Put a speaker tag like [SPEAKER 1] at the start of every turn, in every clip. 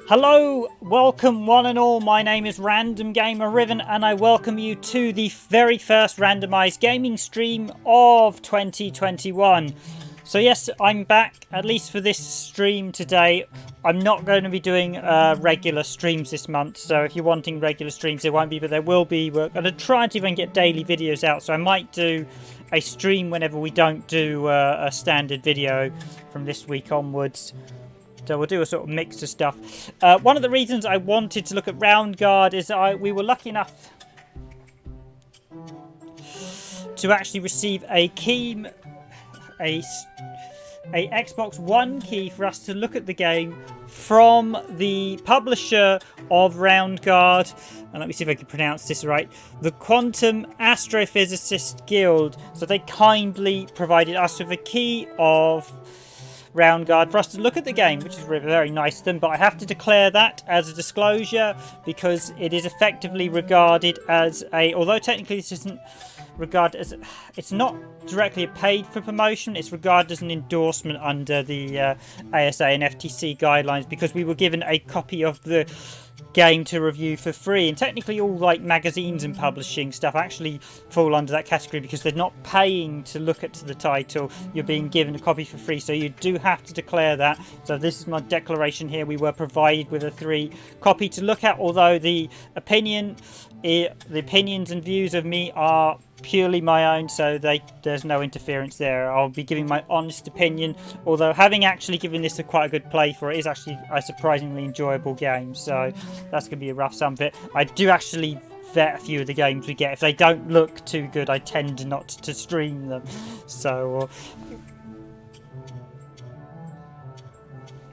[SPEAKER 1] Hello, welcome one and all. My name is Random Gamer Riven, and I welcome you to the very first randomized gaming stream of 2021. So yes, I'm back, at least for this stream today. I'm not going to be doing regular streams this month, so if you're wanting regular streams, there won't be, but there will be. We're going to try and see if I can get daily videos out, so I might do a stream whenever we don't do a standard video from this week onwards. So we'll do a sort of mix of stuff. One of the reasons I wanted to look at Roundguard is that we were lucky enough to actually receive a key, a Xbox One key for us to look at the game from the publisher of Roundguard. And let me see if I can pronounce this right. The Quantum Astrophysicists Guild. So they kindly provided us with a key of Roundguard for us to look at the game, which is very nice of them, but I have to declare that as a disclosure because it is effectively regarded as a, although technically this isn't regarded as, it's not directly a paid for promotion, it's regarded as an endorsement under the ASA and FTC guidelines, because we were given a copy of the game to review for free, and technically all like magazines and publishing stuff actually fall under that category because they're not paying to look at the title. You're being given a copy for free, so you do have to declare that. So this is my declaration here. We were provided with a free copy to look at, although the opinions and views of me are purely my own, so there's no interference there. I'll be giving my honest opinion, although having actually given this quite a good play for it is actually a surprisingly enjoyable game, so that's going to be a rough sum of it. I do actually vet a few of the games we get. If they don't look too good, I tend not to stream them. So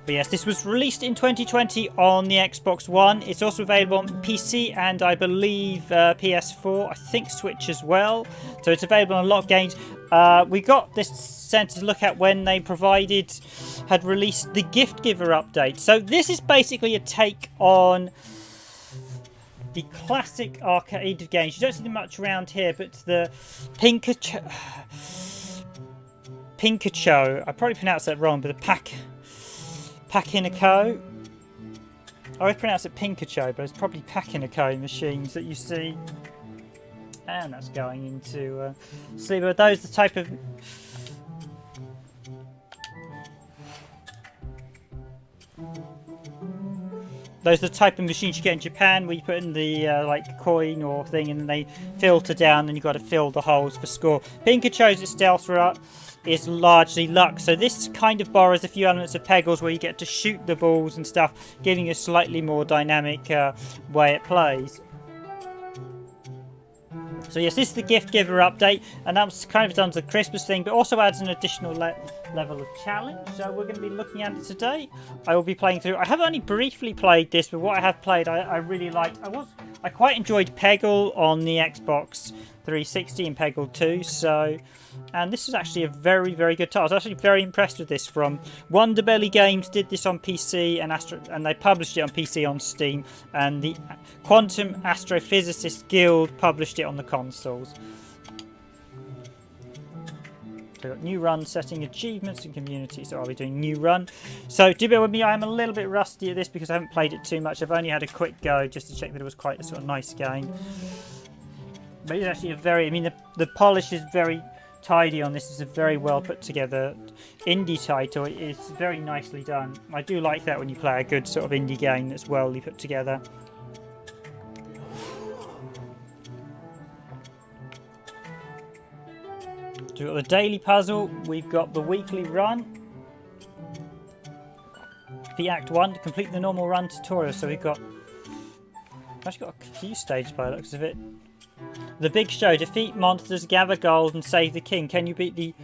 [SPEAKER 1] but yes, this was released in 2020 on the Xbox One. It's also available on PC and I believe PS4, I think Switch as well. So it's available on a lot of games. We got this sent to look at when they had released the Gift Giver update. So this is basically a take on the classic arcade games. You don't see them much around here, but the Pikachu, I probably pronounced that wrong, but the pachinko. I always pronounce it Pinkacho, but it's probably pachinko machines that you see. And that's going into see, but those are the type of machines you get in Japan, where you put in the like coin or thing, and then they filter down, and you've got to fill the holes for score. Pikachu's itself is largely luck, so this kind of borrows a few elements of Peggles, where you get to shoot the balls and stuff, giving a slightly more dynamic way it plays. So yes, this is the Gift Giver update, and that was kind of done to the Christmas thing, but also adds an additional level of challenge. So we're going to be looking at it today. I will be playing through. I have only briefly played this, but what I have played, I really liked. I quite enjoyed Peggle on the Xbox 360 and Peggle 2. So, and this is actually a very, very good title. I was actually very impressed with this. From Wonderbelly Games did this on PC, and they published it on PC on Steam, and the Quantum Astrophysicists Guild published it on the consoles. So we've got new run, setting achievements and community. So I'll be doing new run. So do bear with me, I am a little bit rusty at this because I haven't played it too much. I've only had a quick go just to check that it was quite a sort of nice game. But it's actually a very, I mean, the polish is very tidy on this. It's a very well put together indie title. It's very nicely done. I do like that when you play a good sort of indie game that's well put together. So we've got the daily puzzle, we've got the weekly run, the Act 1 to complete the normal run tutorial. So we've actually got a few stages by the looks of it. The big show, defeat monsters, gather gold and save the king. Can you beat the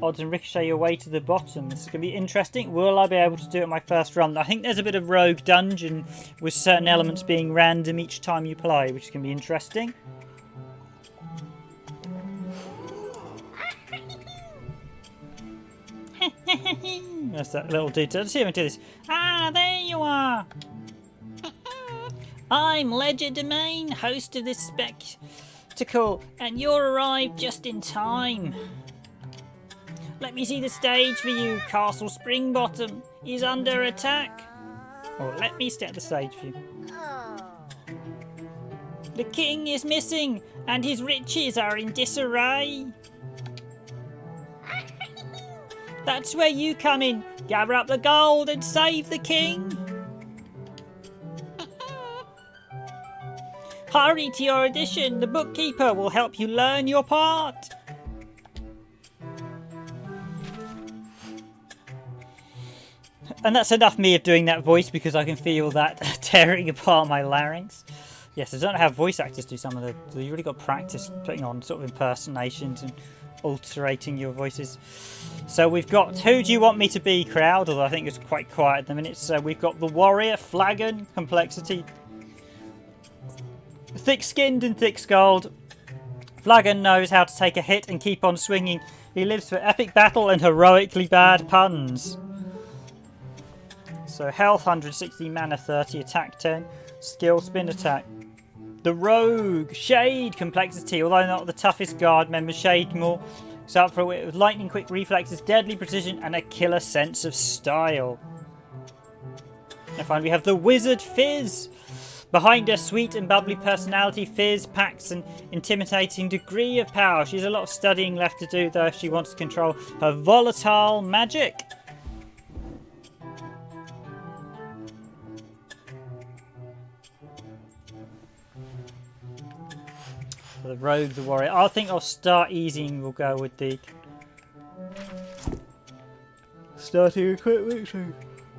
[SPEAKER 1] odds and ricochet your way to the bottom. This is going to be interesting. Will I be able to do it my first run? I think there's a bit of rogue dungeon with certain elements being random each time you play, which is going to be interesting. That's that little dude. Let's see if I can do this. Ah, there you are. I'm Legerdemain, host of this spectacle, and you're arrived just in time. Let me see the stage for you. Castle Springbottom is under attack. Or let me set the stage for you. The king is missing, and his riches are in disarray. That's where you come in. Gather up the gold and save the king. Hurry to your audition. The bookkeeper will help you learn your part. And that's enough me of doing that voice because I can feel that tearing apart my larynx. Yes, I don't know how voice actors do some of the... You've really got to practice putting on sort of impersonations and alterating your voices. So we've got... Who do you want me to be, crowd? Although I think it's quite quiet at the minute. So we've got the warrior, Flagon, complexity. Thick-skinned and thick-skulled. Flagon knows how to take a hit and keep on swinging. He lives for epic battle and heroically bad puns. So health 160, mana 30, attack 10, skill spin attack. The rogue, Shade, complexity. Although not the toughest guard member, Shade more. So up for it with lightning quick reflexes, deadly precision, and a killer sense of style. And finally we have the wizard, Fizz. Behind her sweet and bubbly personality, Fizz packs an intimidating degree of power. She has a lot of studying left to do though if she wants to control her volatile magic. The rogue, the warrior. I think I'll start easy and we'll go with the starting equipment. So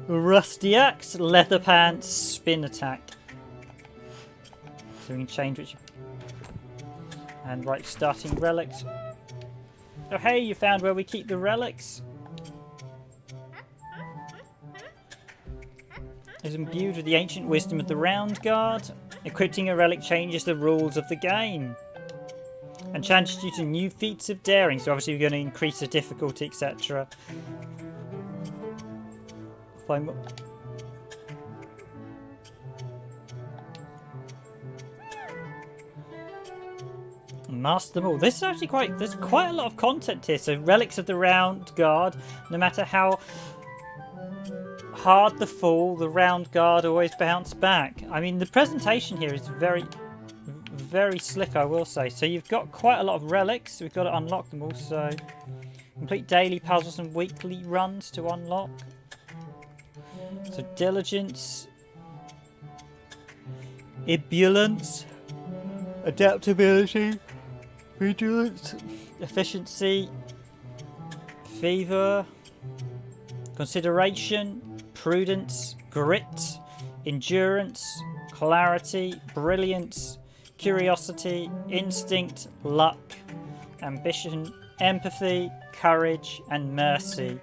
[SPEAKER 1] rusty axe, leather pants, spin attack. So we can change which. And right, starting relics. Oh hey, you found where we keep the relics. Is imbued with the ancient wisdom of the Roundguard. Equipping a relic changes the rules of the game. And challenges you to new feats of daring. So obviously we're going to increase the difficulty, etc. Master them all. This is actually there's quite a lot of content here. So relics of the Roundguard. No matter how hard the fall, the Roundguard always bounce back. I mean, the presentation here is very slick, I will say. So you've got quite a lot of relics. We've got to unlock them all. So complete daily puzzles and weekly runs to unlock. So diligence, ebullience, adaptability, vigilance, efficiency, fever, consideration, prudence, grit, endurance, clarity, brilliance, curiosity, instinct, luck, ambition, empathy, courage, and mercy.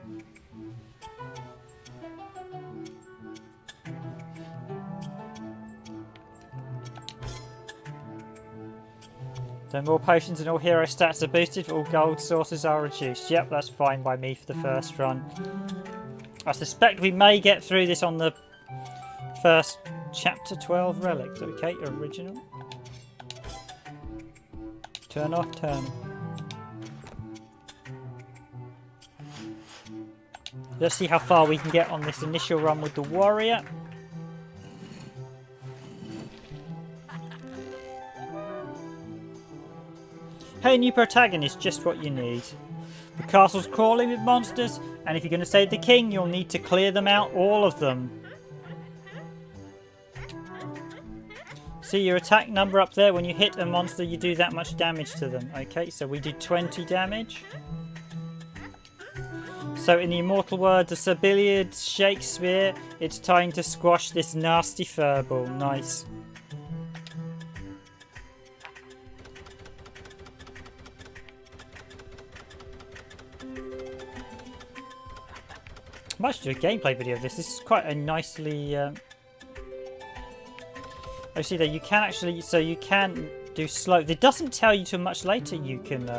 [SPEAKER 1] So more potions and all hero stats are boosted, all gold sources are reduced. Yep, that's fine by me for the first run. I suspect we may get through this on the first chapter 12 relics. Okay, original. Turn off, turn. Let's see how far we can get on this initial run with the warrior. Hey, new protagonist, just what you need. The castle's crawling with monsters, and if you're going to save the king, you'll need to clear them out, all of them. See your attack number up there. When you hit a monster, you do that much damage to them. Okay, so we do 20 damage. So in the immortal words of Sir Billiard Shakespeare, it's time to squash this nasty furball. Nice. much to a gameplay video of this. This is quite a nicely... Oh, see there, you can actually... So you can do slow... It doesn't tell you till much later you can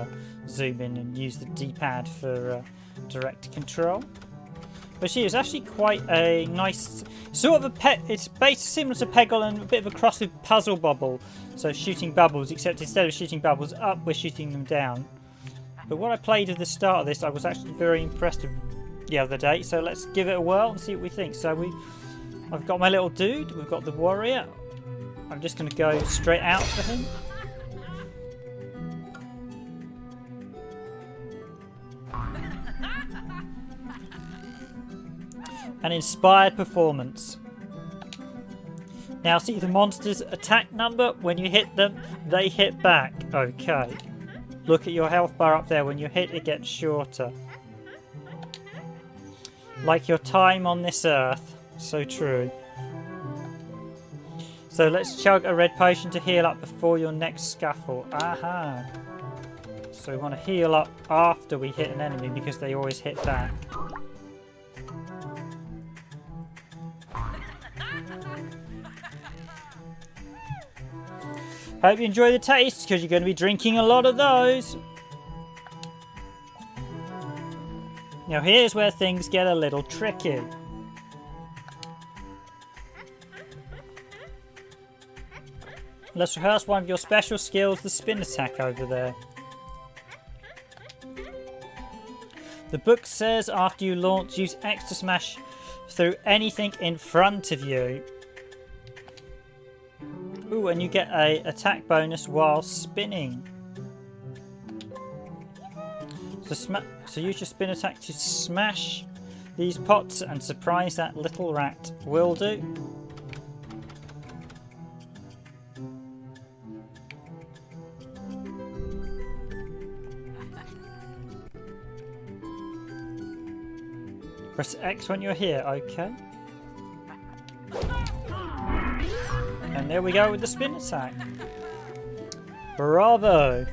[SPEAKER 1] zoom in and use the D-pad for direct control. But it's actually quite a nice... Sort of a it's based similar to Peggle and a bit of a cross with Puzzle Bobble. So shooting bubbles, except instead of shooting bubbles up, we're shooting them down. But what I played at the start of this, I was actually very impressed with the other day. So let's give it a whirl and see what we think. So I've got my little dude, we've got the warrior. I'm just going to go straight out for him. An inspired performance. Now see the monster's attack number. When you hit them, they hit back. Okay. Look at your health bar up there. When you hit, it gets shorter. Like your time on this earth. So true. So let's chug a red potion to heal up before your next scuffle. Aha. So we want to heal up after we hit an enemy because they always hit back. Hope you enjoy the taste, because you're going to be drinking a lot of those. Now here's where things get a little tricky. Let's rehearse one of your special skills, the spin attack over there. The book says after you launch, use X to smash through anything in front of you. Ooh, and you get a attack bonus while spinning. So use your spin attack to smash these pots and surprise that little rat. Will do. Press X when you're here, okay. And there we go with the spin attack. Bravo!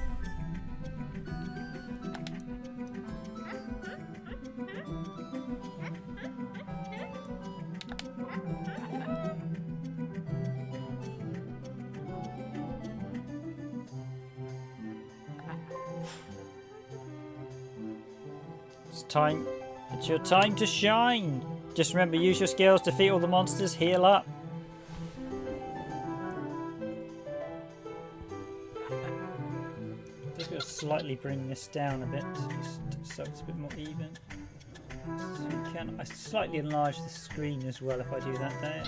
[SPEAKER 1] It's time. It's your time to shine. Just remember, use your skills, defeat all the monsters, heal up. Just going to slightly bring this down a bit, just so it's a bit more even. So you can. I slightly enlarge the screen as well if I do that there.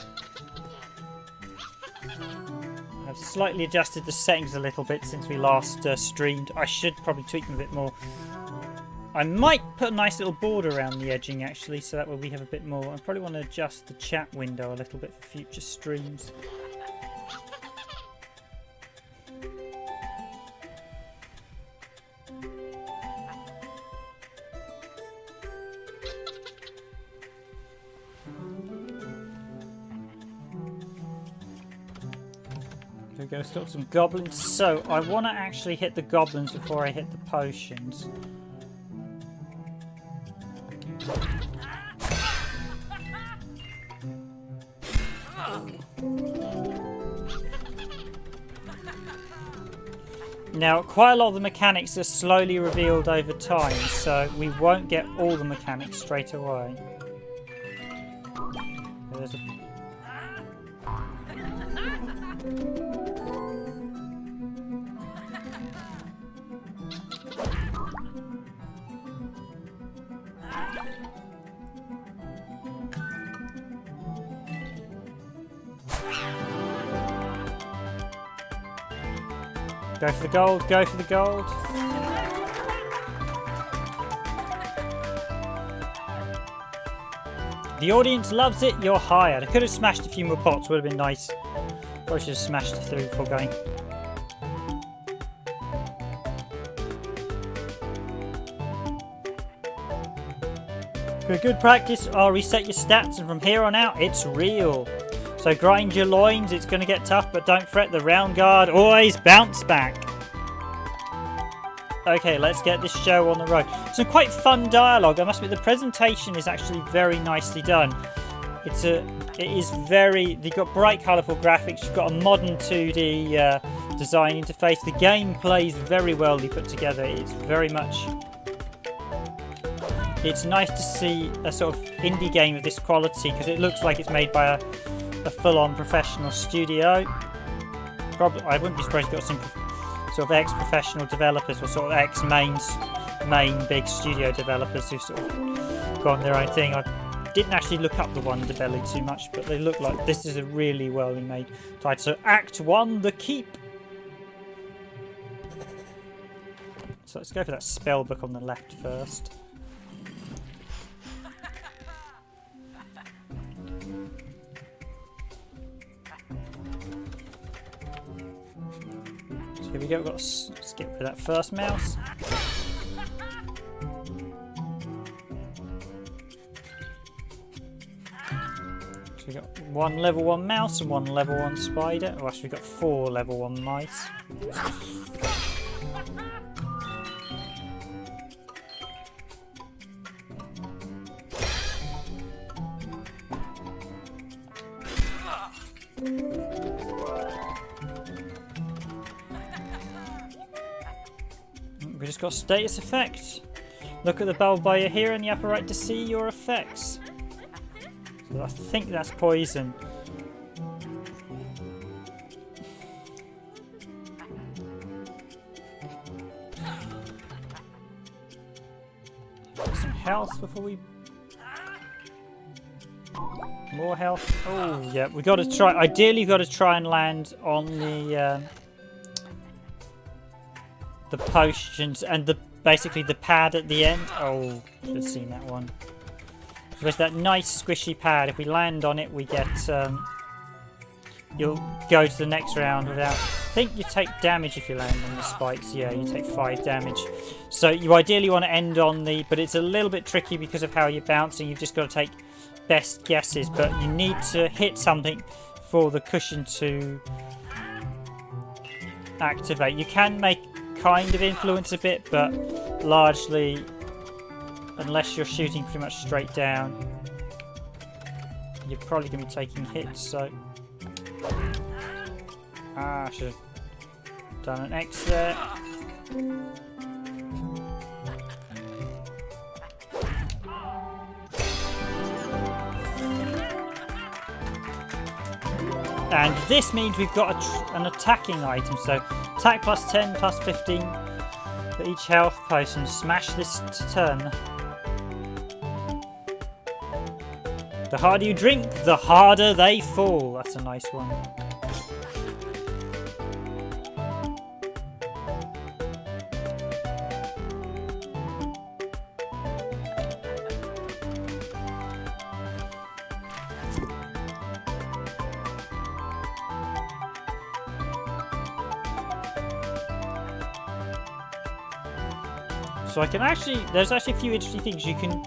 [SPEAKER 1] I've slightly adjusted the settings a little bit since we last streamed. I should probably tweak them a bit more. I might put a nice little border around the edging actually, so that way we have a bit more. I probably want to adjust the chat window a little bit for future streams. There we go, it's got some goblins. So I want to actually hit the goblins before I hit the potions. Now, quite a lot of the mechanics are slowly revealed over time, so we won't get all the mechanics straight away. There's a... Go for the gold, go for the gold. The audience loves it, you're hired. I could have smashed a few more pots, would have been nice. Probably should have smashed it through before going. For good practice, I'll reset your stats, and from here on out, it's real. So grind your loins, it's going to get tough, but don't fret, the Roundguard always bounce back. Okay, let's get this show on the road. Some quite fun dialogue. I must admit, the presentation is actually very nicely done. It is very. You've got bright, colourful graphics. You've got a modern 2D design interface. The game plays very well put together. It's very much. It's nice to see a sort of indie game of this quality because it looks like it's made by a full-on professional studio. Probably, I wouldn't be surprised if you've got some sort of ex-professional developers or sort of ex-main big studio developers who've sort of gone their own thing. I didn't actually look up the Wonderbelly too much, but they look like this is a really well made title. So Act 1, The Keep. So let's go for that spell book on the left first. So here we go, we've got to skip rid of that first mouse. So we've got one level 1 mouse and one level 1 spider. Oh, actually we've got 4 level 1 mice. We just got status effect. Look at the bubble by your here in the upper right to see your effects. So I think that's poison. Some health before we. More health. Oh yeah, we got to try. Ideally, got to try and land on the potions and basically the pad at the end. Oh, should have seen that one. So there's that nice squishy pad. If we land on it, we get. You'll go to the next round without. I think you take damage if you land on the spikes. Yeah, you take 5 damage. So you ideally want to end on the, but it's a little bit tricky because of how you're bouncing. You've just got to take best guesses, but you need to hit something for the cushion to activate. You can make kind of influence a bit, but largely, unless you're shooting pretty much straight down, you're probably going to be taking hits. So, I should have done an X there. And this means we've got an attacking item. So attack plus 10, plus 15 for each health potion. Smash this turn. The harder you drink, the harder they fall. That's a nice one. So I can actually, there's actually a few interesting things you can.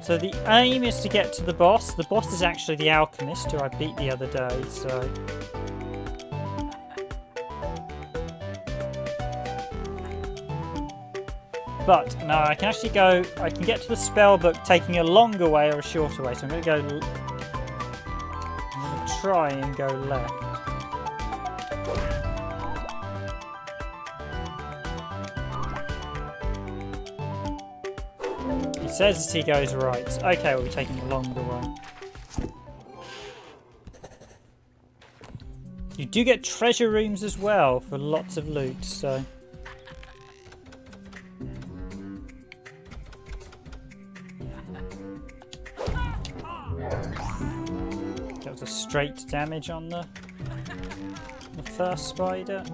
[SPEAKER 1] So the aim is to get to the boss. The boss is actually the alchemist, who I beat the other day. So but no, I can actually go. I can get to the spell book taking a longer way or a shorter way. So I'm going to go. I'm going to try and go left. Says as he goes right. Okay, we'll be taking the longer one. You do get treasure rooms as well for lots of loot, so. That was a straight damage on the first spider.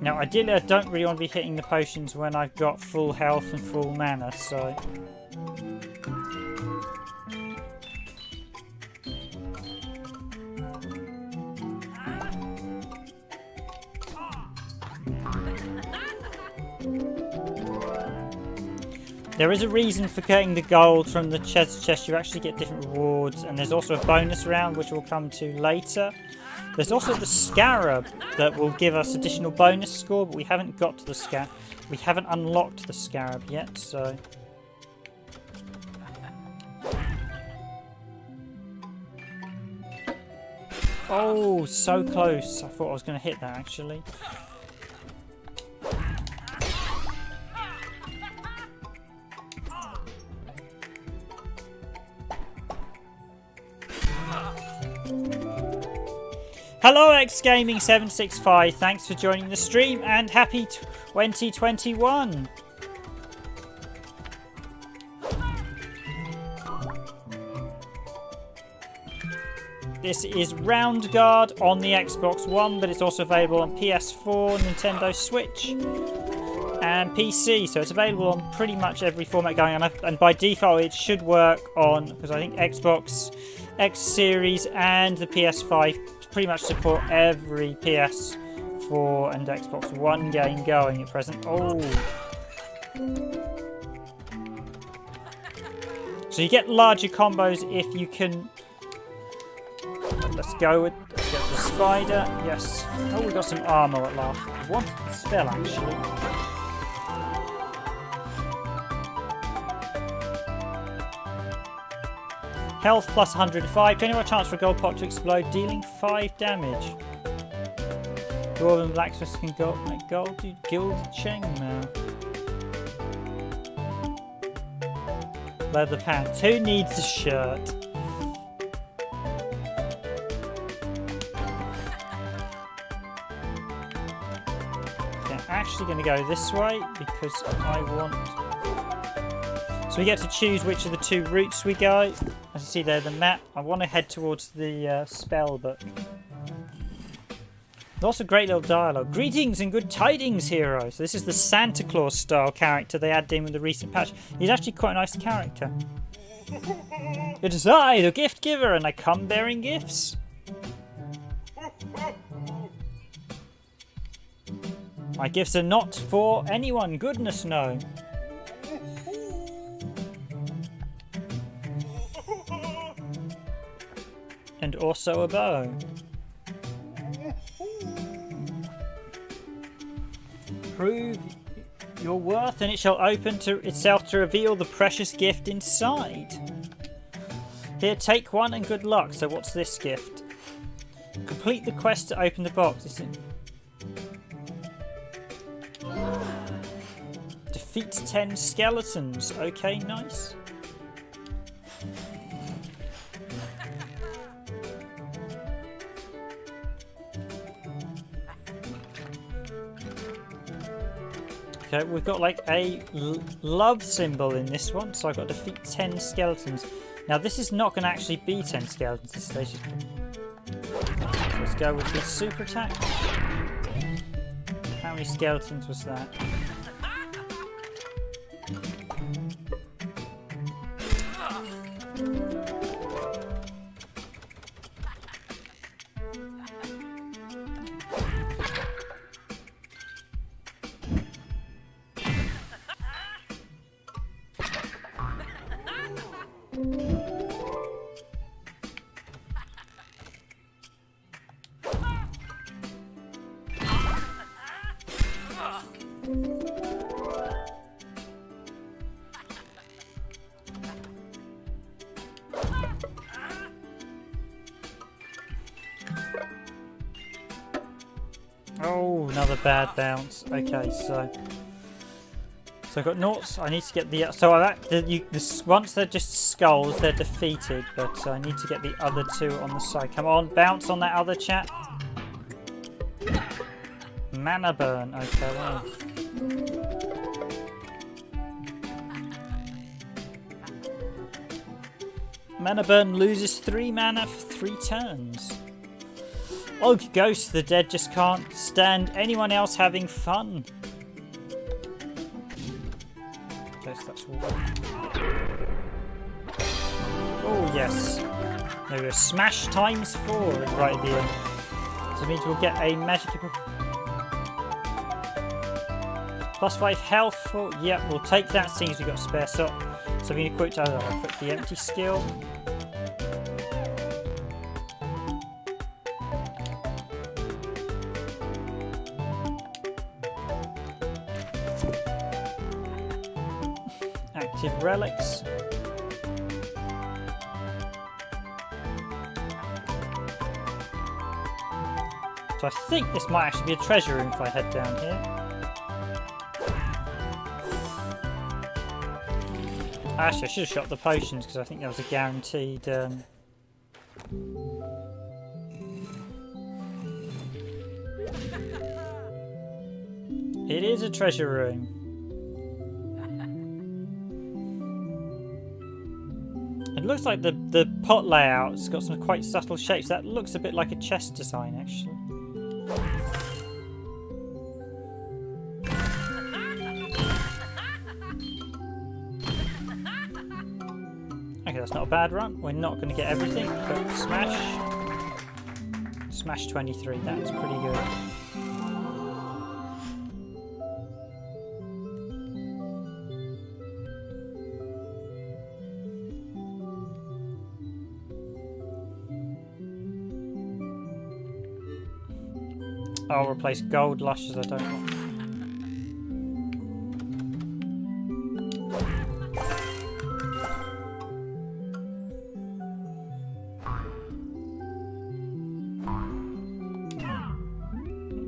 [SPEAKER 1] Now, ideally, I don't really want to be hitting the potions when I've got full health and full mana, so. There is a reason for getting the gold from the chest. You actually get different rewards, and there's also a bonus round which we'll come to later. There's also the scarab that will give us additional bonus score, but we haven't got to the scarab. We haven't unlocked the scarab yet, so... Oh, so close. I thought I was going to hit that, actually. Hello XGaming765, thanks for joining the stream and happy 2021. This is Roundguard on the Xbox One, but it's also available on PS4, Nintendo Switch and PC, so it's available on pretty much every format going on, and by default it should work on, because I think Xbox X Series and the PS5 pretty much support every PS4 and Xbox One game going at present. Oh. So you get larger combos if you can... Let's get the spider. Yes. Oh, we got some armor at last. What spell, actually? Health plus 105. 20 more chance for a gold pot to explode, dealing 5 damage. Dwarven blacksmiths can make gold. Gilded chainmail. Leather pants. Who needs a shirt? I'm actually going to go this way because I want... So we get to choose which of the 2 routes we go. As you see there, the map. I want to head towards the spell, but... Lots of great little dialogue. Greetings and good tidings, hero. So this is the Santa Claus style character they added in with the recent patch. He's actually quite a nice character. It is I, the gift giver, and I come bearing gifts. My gifts are not for anyone, goodness no. And also a bow. Prove your worth and it shall open to itself to reveal the precious gift inside. Here, take one and good luck. So what's this gift? Complete the quest to open the box. Defeat 10 skeletons. Okay, nice. Okay, we've got like a love symbol in this one, so I've got to defeat 10 skeletons. Now this is not going to actually be 10 skeletons this stage. So let's go with the super attack. How many skeletons was that? Oh, another bad bounce. Okay, so I've got noughts. I need to get the once they're just skulls, they're defeated. But I need to get the other 2 on the side. Come on, bounce on that other chap. Mana burn. Okay, well. Mana burn loses 3 mana for 3 turns. Oh, ghosts, the dead just can't stand anyone else having fun. Guess that's all. Oh, yes. There we go. Smash times 4 right at the end. So it means we'll get a magic... +5 health. For, yep, we'll take that seeing as we've got a spare slot. So I'm going to equip the empty skill. Active relics. So I think this might actually be a treasure room if I head down here. Actually, I should have shot the potions because I think that was a guaranteed. It is a treasure room. It looks like the pot layout's got some quite subtle shapes. That looks a bit like a chest design, actually. Okay, that's not a bad run. We're not going to get everything, but smash 23. That's pretty good. I'll replace gold lushes. I don't want.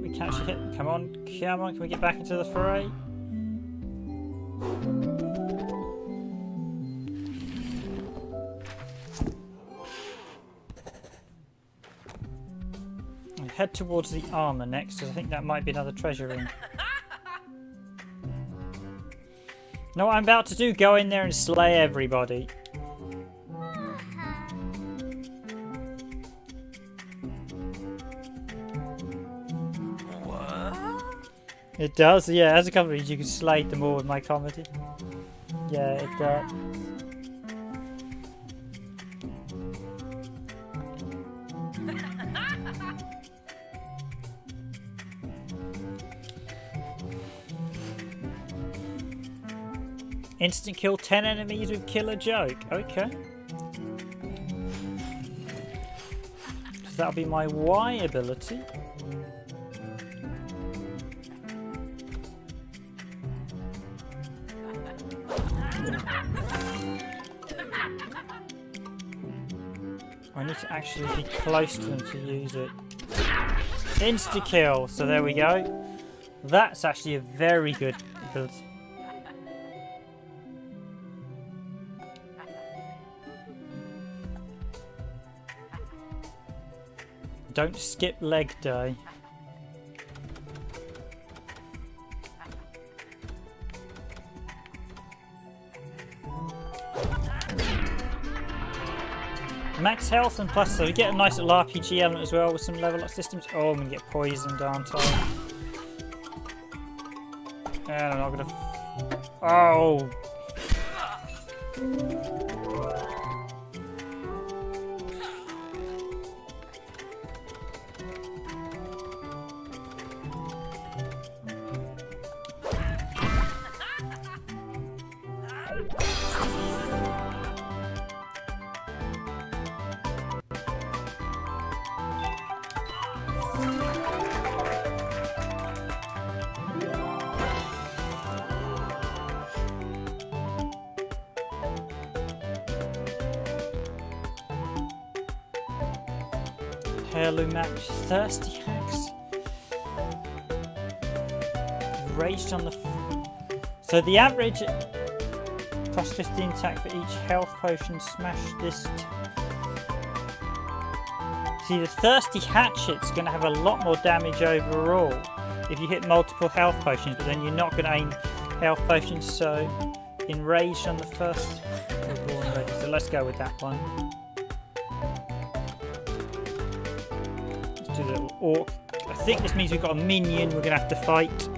[SPEAKER 1] We can actually hit. Come on, come on! Can we get back into the fray? Head towards the armour next, because I think that might be another treasure room. Know what I'm about to do? Go in there and slay everybody. What? It does, yeah. As a company, you can slay them all with my comedy. Yeah, it does. Instant kill 10 enemies with killer joke. Okay. So that'll be my Y ability. I need to actually be close to them to use it. Insta kill. So there we go. That's actually a very good ability. Don't skip leg day. Max health and plus, so we get a nice little RPG element as well with some level up systems. Oh, I'm gonna get poisoned, aren't I? And I'm not gonna. Oh. Heirloom match, thirsty hacks. Raged on the. So the average plus 15 attack for each health potion. Smash this. See, the thirsty hatchet's going to have a lot more damage overall if you hit multiple health potions, but then you're not going to aim health potions. So enraged on the first. So let's go with that one. A little orc. I think this means we've got a minion we're going to have to fight.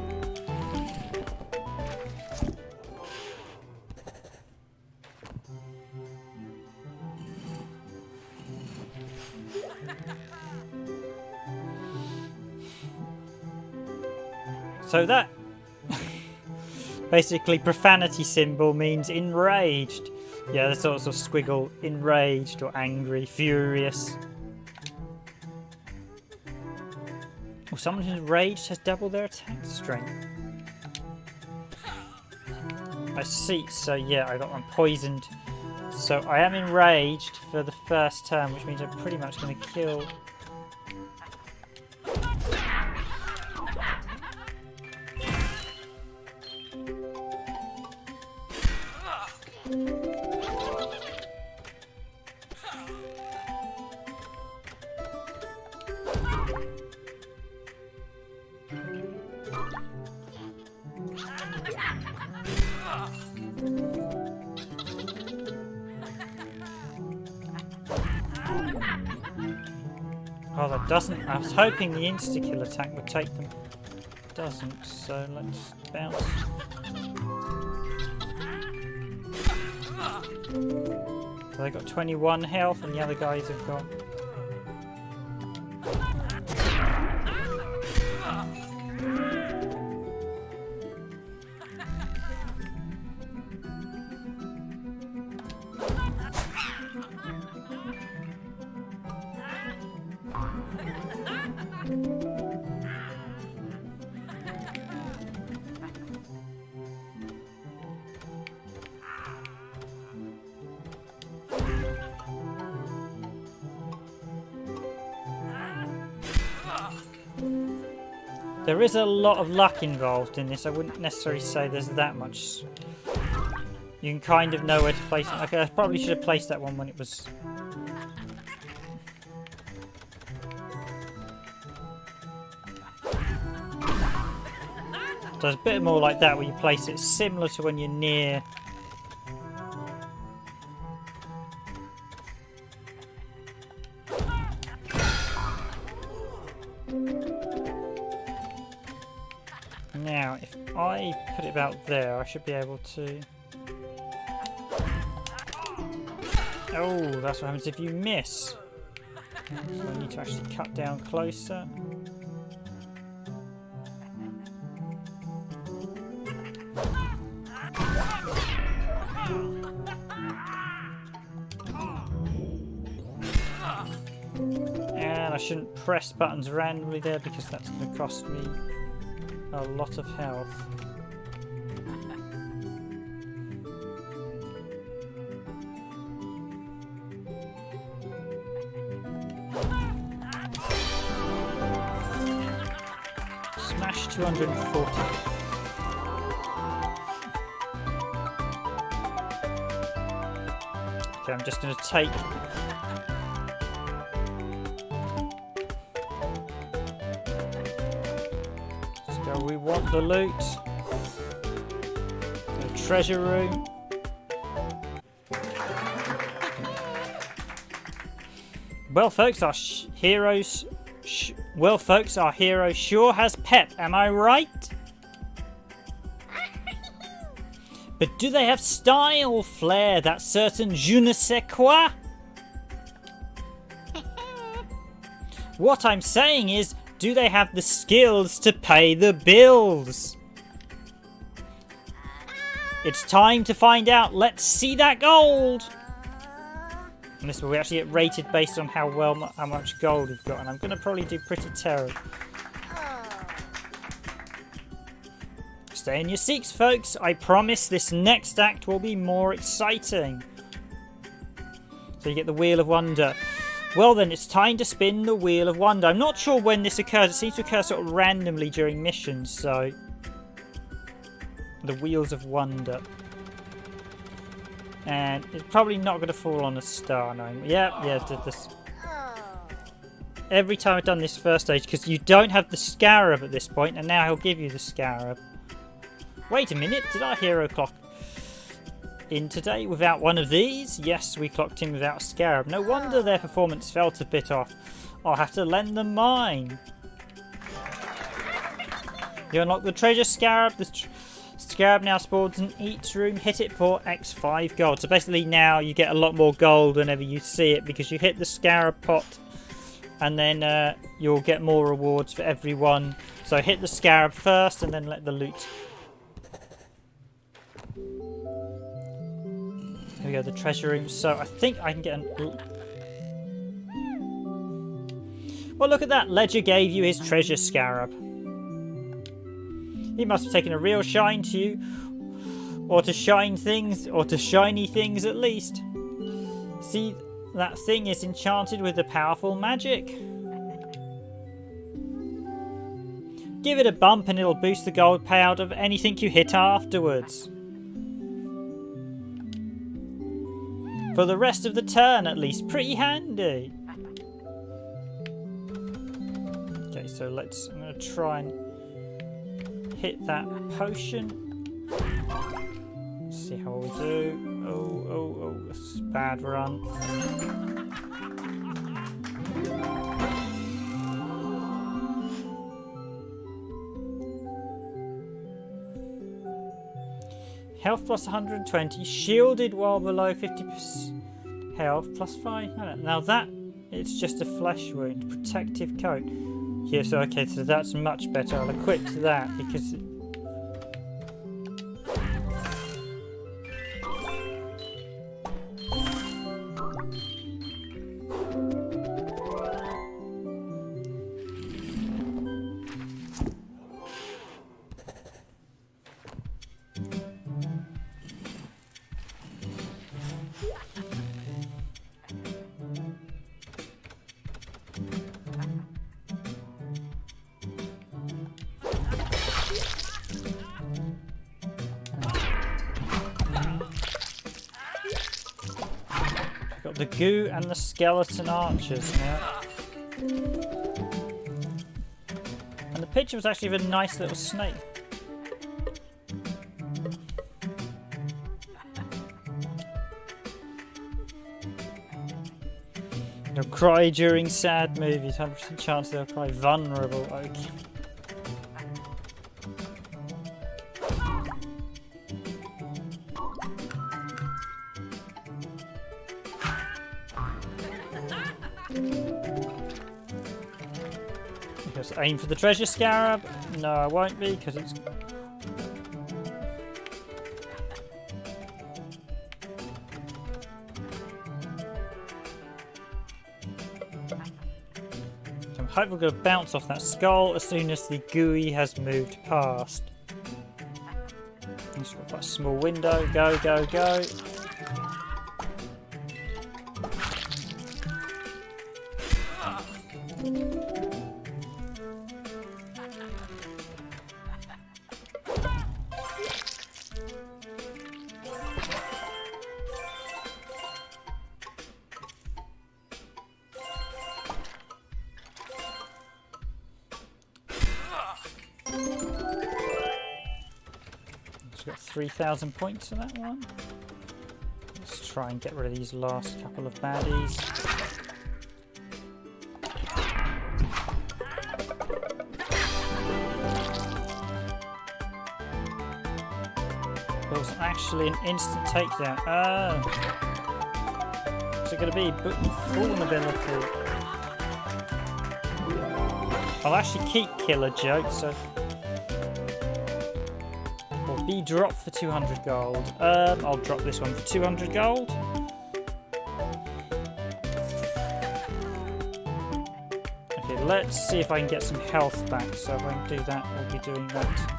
[SPEAKER 1] So that Basically, profanity symbol means enraged. Yeah, the sort of squiggle, enraged or angry, furious. Well, someone who's enraged has double their attack strength. I see, so yeah, I'm poisoned. So I am enraged for the first turn, which means I'm pretty much going to kill. Oh, that doesn't. I was hoping the insta-kill attack would take them. It doesn't, so let's bounce. So they got 21 health, and the other guys have got. There is a lot of luck involved in this. I wouldn't necessarily say there's that much. You can kind of know where to place it. Okay, I probably should have placed that one when it was... So it's a bit more like that where you place it similar to when you're near... Now, if I put it about there, I should be able to... Oh, that's what happens if you miss. So I need to actually cut down closer. And I shouldn't press buttons randomly there because that's going to cost me a lot of health. Smash 240. Okay, I'm just going to take... We want the loot. The treasure room. Well, folks, our heroes. Well, folks, our hero sure has pep. Am I right? But do they have style, flair, that certain je ne sais quoi? What I'm saying is, do they have the skills to pay the bills? It's time to find out. Let's see that gold. And this will actually get rated based on how much gold we've got. And I'm going to probably do pretty terrible. Stay in your seats, folks. I promise this next act will be more exciting. So you get the Wheel of Wonder. Well then, it's time to spin the Wheel of Wonder. I'm not sure when this occurs. It seems to occur sort of randomly during missions, so... The Wheels of Wonder. And it's probably not going to fall on a star. No. Yeah, did this. Every time I've done this first stage, because you don't have the Scarab at this point, and now he'll give you the Scarab. Wait a minute, did our hero clock in today without one of these? Yes, we clocked in without a Scarab. No wonder their performance felt a bit off. I'll have to lend them mine. You unlock the treasure Scarab. The Scarab now spawns in each room. Hit it for X5 gold. So basically now you get a lot more gold whenever you see it because you hit the Scarab pot and then you'll get more rewards for every one. So hit the Scarab first and then let the loot Here we go, the treasure room. So I think I can get an... Well, look at that. Ledger gave you his treasure scarab. He must have taken a real shine to you. Or to shine things, or to shiny things at least. See, that thing is enchanted with the powerful magic. Give it a bump and it'll boost the gold payout of anything you hit afterwards. For the rest of the turn at least, pretty handy. Okay, so I'm going to try and hit that potion. See how we do. Oh, this is a bad run. Health plus 120, shielded while below 50% health, plus 5. Now that, it's just a flesh wound, protective coat. Yes, okay, so that's much better. I'll equip that because... Got the goo and the skeleton archers now. And the picture was actually of a nice little snake. They'll cry during sad movies, 100% chance they'll cry vulnerable. Okay. Just aim for the treasure scarab. No, I won't be because it's... I'm hoping we're going to bounce off that skull as soon as the GUI has moved past. Just got that small window. Go, go, go. Got 3,000 points for that one. Let's try and get rid of these last couple of baddies. It was actually an instant takedown. Oh. What's it going to be? Vulnerability. I'll actually keep Killer Joke, so... Be dropped for 200 gold. I'll drop this one for 200 gold. Okay, let's see if I can get some health back. So if I can do that, we'll be doing that.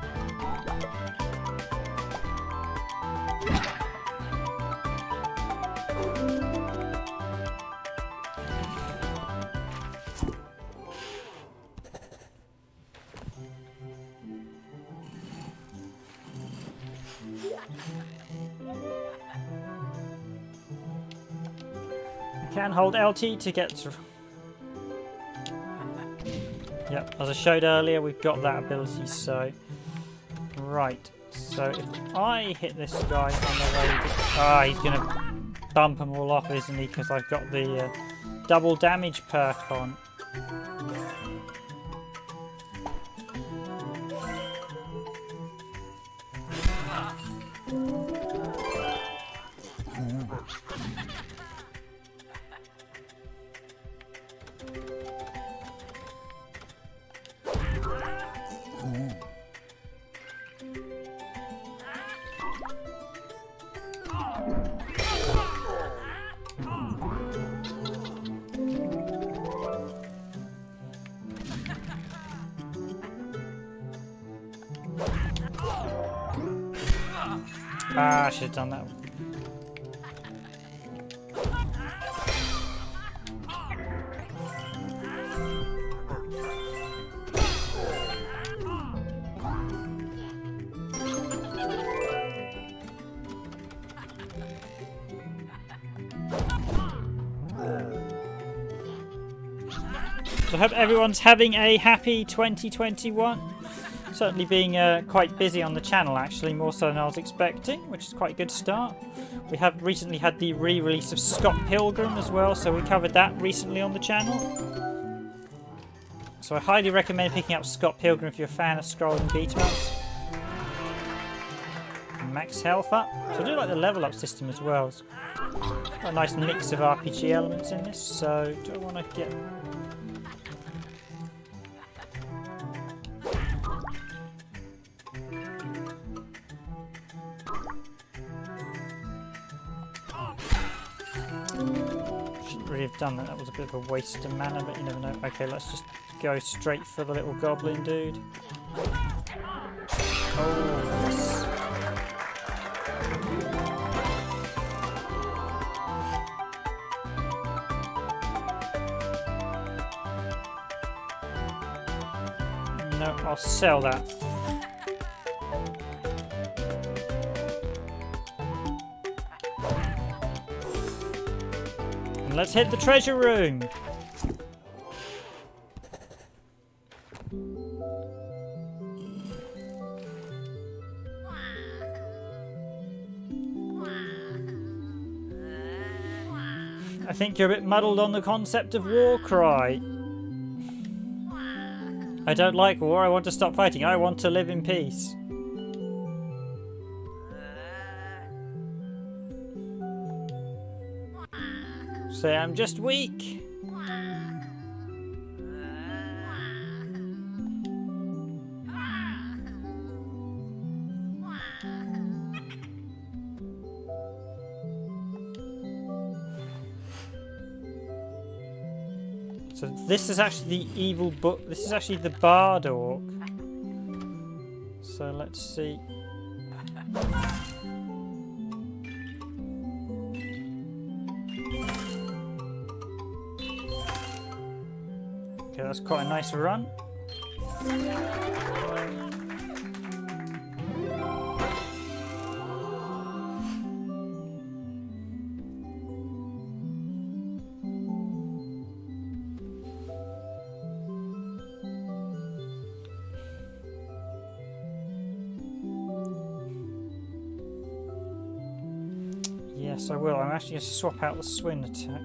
[SPEAKER 1] Can hold LT to get through. Yep, as I showed earlier, we've got that ability, so... Right, so if I hit this guy on the way... he's going to bump them all off, isn't he? Because I've got the double damage perk on. Ah, I should have done that. So I hope everyone's having a happy 2021. Certainly being quite busy on the channel, actually, more so than I was expecting, which is quite a good start. We have recently had the re-release of Scott Pilgrim as well, so we covered that recently on the channel. So I highly recommend picking up Scott Pilgrim if you're a fan of scrolling beat-em-ups. Max health up. So I do like the level up system as well. It's got a nice mix of RPG elements in this, so do I want to get... have done that. That was a bit of a waste of mana, but you never know. Okay, let's just go straight for the little goblin dude. Oh, yes. No, I'll sell that. Let's hit the treasure room. I think you're a bit muddled on the concept of war cry. I don't like war. I want to stop fighting. I want to live in peace. Say I'm just weak. So this is actually the evil book. This is actually the Bard Orc. So let's see. Okay, that's quite a nice run. Yes, I will. I'm actually going to swap out the swing attack.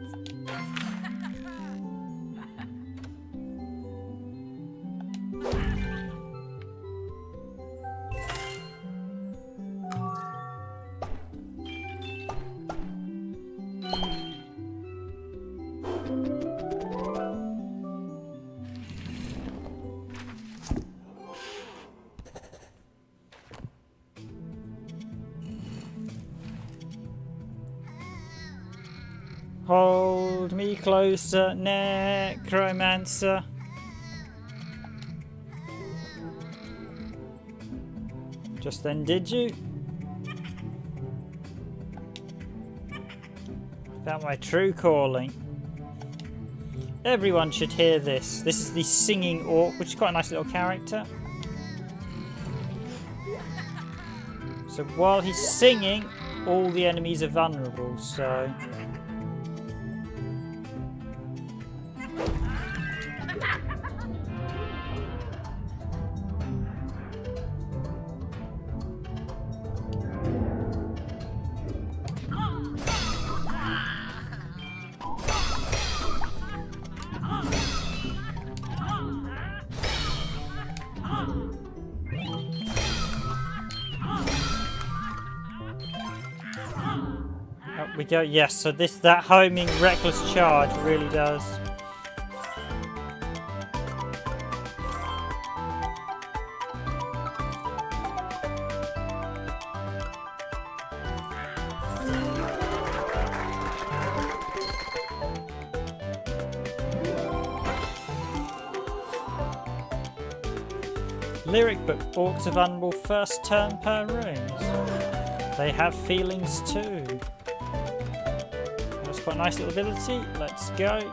[SPEAKER 1] Hold me closer, necromancer. Just then, did you? Found my true calling. Everyone should hear this. This is the singing orc, which is quite a nice little character. So while he's singing, all the enemies are vulnerable, so... we go, yes, so that homing reckless charge really does. Lyric book. Orcs are vulnerable first turn per runes. They have feelings too. That's quite a nice little ability. Let's go.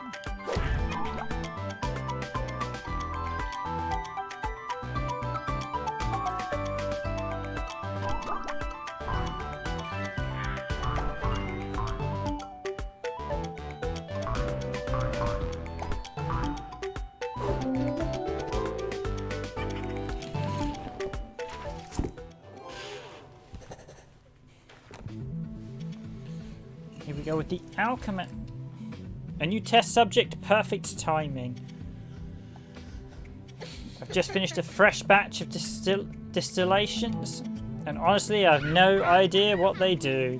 [SPEAKER 1] Here we go with the Alchemist. A new test subject, perfect timing. I've just finished a fresh batch of distillations, and honestly I have no idea what they do.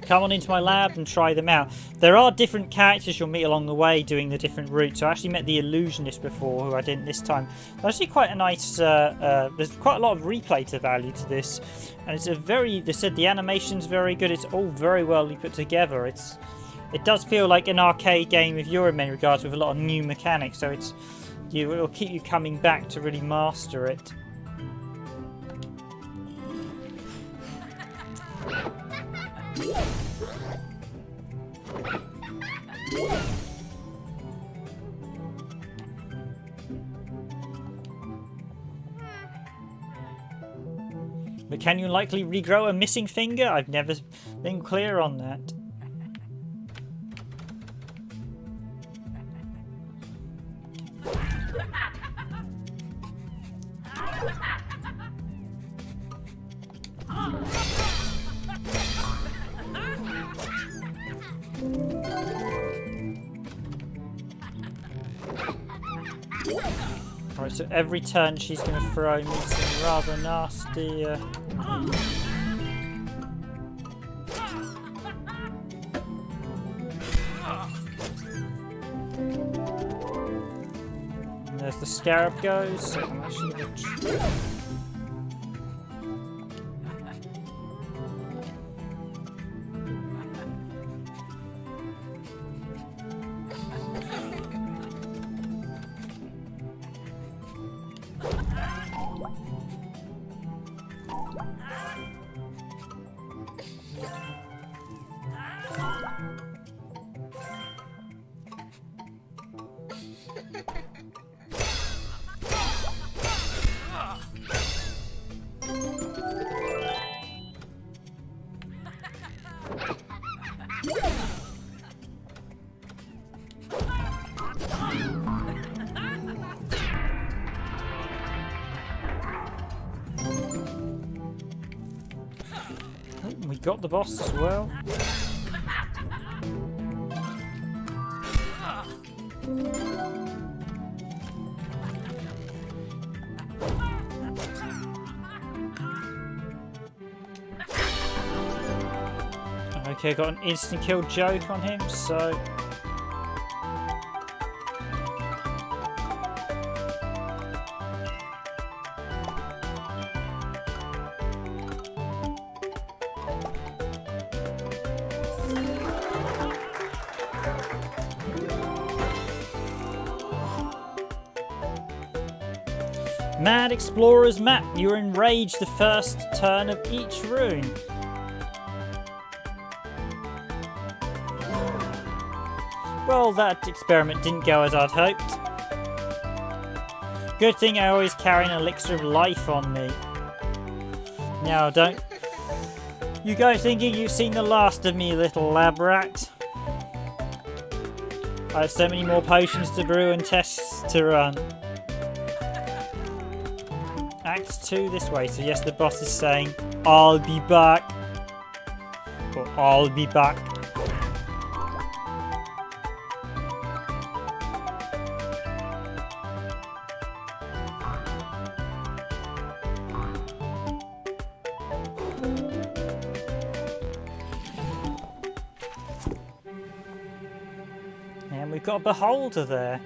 [SPEAKER 1] Come on into my lab and try them out. There are different characters you'll meet along the way doing the different routes. I actually met the illusionist before, who I didn't this time. Actually quite a nice, there's quite a lot of replay to value to this. And it's a very, they said the animation's very good. It's all very well put together. It does feel like an arcade game if you're in many regards, with a lot of new mechanics. So it'll keep you coming back to really master it. But can you likely regrow a missing finger? I've never been clear on that. Alright, so every turn she's going to throw me some rather nasty... And there's the scarab goes, so I'm actually going to... We got the boss as well. Okay, got an instant kill joke on him, so... Mad Explorer's Map. You're enraged the first turn of each rune. Well, that experiment didn't go as I'd hoped. Good thing I always carry an elixir of life on me. Now, don't you go thinking you've seen the last of me, little lab rat. I have so many more potions to brew and tests to run. Act 2 this way, so yes, the boss is saying, I'll be back. Or I'll be back. And we've got a beholder there.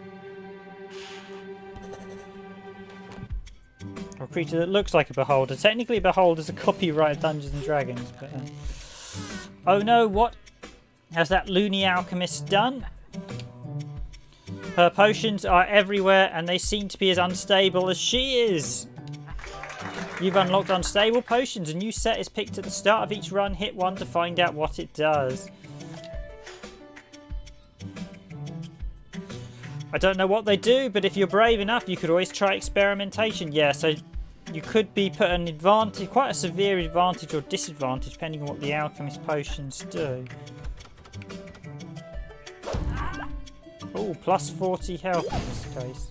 [SPEAKER 1] Or a creature that looks like a beholder. Technically a beholder is a copyright of Dungeons and Dragons, but... oh no, what has that loony alchemist done? Her potions are everywhere and they seem to be as unstable as she is. You've unlocked unstable potions. A new set is picked at the start of each run. Hit 1 to find out what it does. I don't know what they do, but if you're brave enough, you could always try experimentation. Yeah, so you could be put an advantage, quite a severe advantage or disadvantage, depending on what the alchemist potions do. Oh, plus 40 health in this case.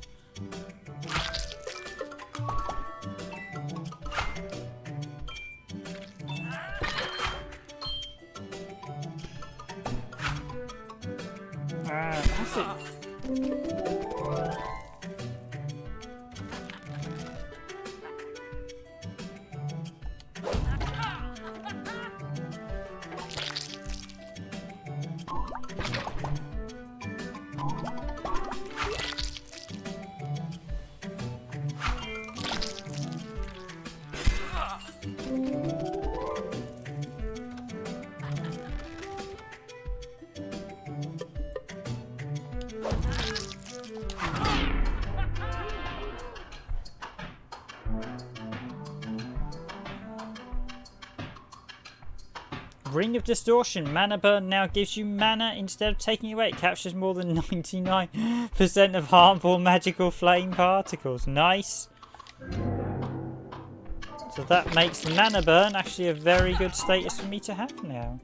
[SPEAKER 1] That's it. Ring of Distortion. Mana burn now gives you mana instead of taking away. It captures more than 99% of harmful magical flame particles. Nice. So that makes mana burn actually a very good status for me to have now.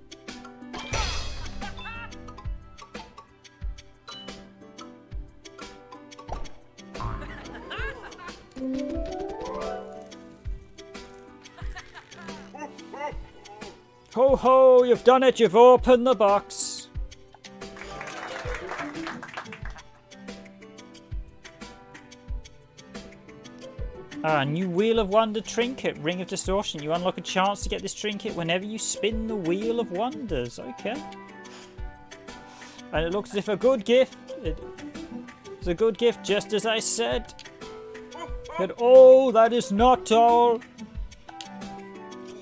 [SPEAKER 1] Ho ho, you've done it, you've opened the box. New Wheel of Wonder trinket, Ring of Distortion. You unlock a chance to get this trinket whenever you spin the Wheel of Wonders. Okay. And it looks as if a good gift. It's a good gift, just as I said. But oh, that is not all.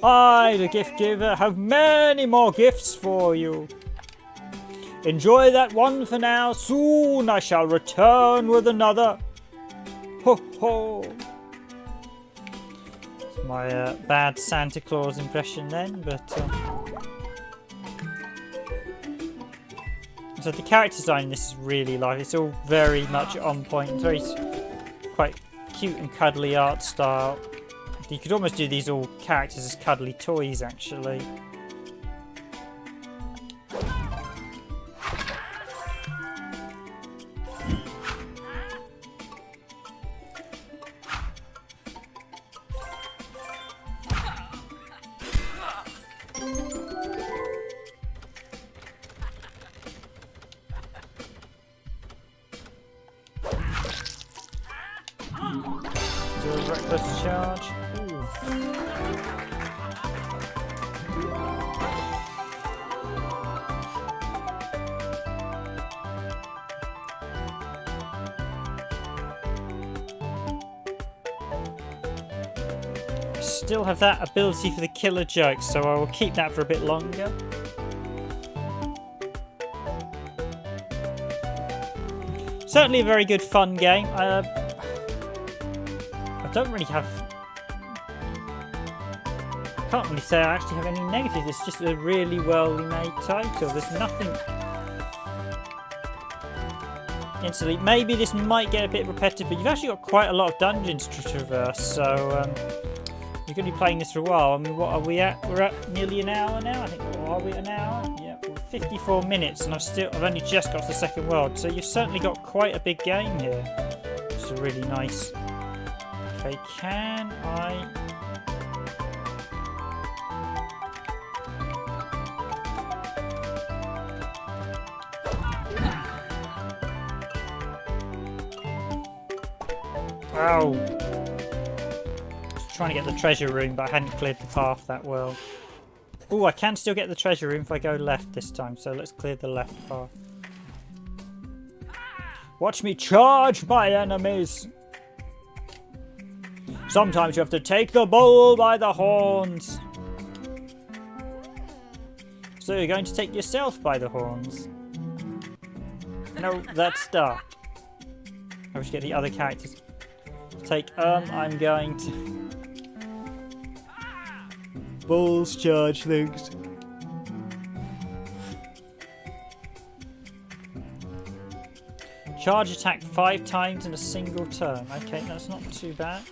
[SPEAKER 1] I, the gift giver, have many more gifts for you. Enjoy that one for now. Soon I shall return with another. Ho ho. It's my bad Santa Claus impression then, but... So the character design in this is really like, it's all very much on point. It's very quite cute and cuddly art style. You could almost do these all characters as cuddly toys, actually. Do a reckless charge. Still have that ability for the killer joke, so I will keep that for a bit longer. Certainly a very good fun game. I don't really have... I can't really say I actually have any negatives. It's just a really well made title. There's nothing... Instantly. Maybe this might get a bit repetitive, but you've actually got quite a lot of dungeons to traverse, so... You're going to be playing this for a while. I mean, what are we at? We're at nearly an hour now. I think, are we at an hour? Yeah, 54 minutes, and I've only just got to the second world. So you've certainly got quite a big game here. It's really nice. Okay, can I? Ow. Trying to get the treasure room, but I hadn't cleared the path that well. Oh, I can still get the treasure room if I go left this time, so let's clear the left path. Watch me charge my enemies! Sometimes you have to take the bull by the horns. So you're going to take yourself by the horns? No, that's dark. I wish to get the other characters. I'm going to... Balls charge things. Charge attack 5 times in a single turn. Okay, that's not too bad.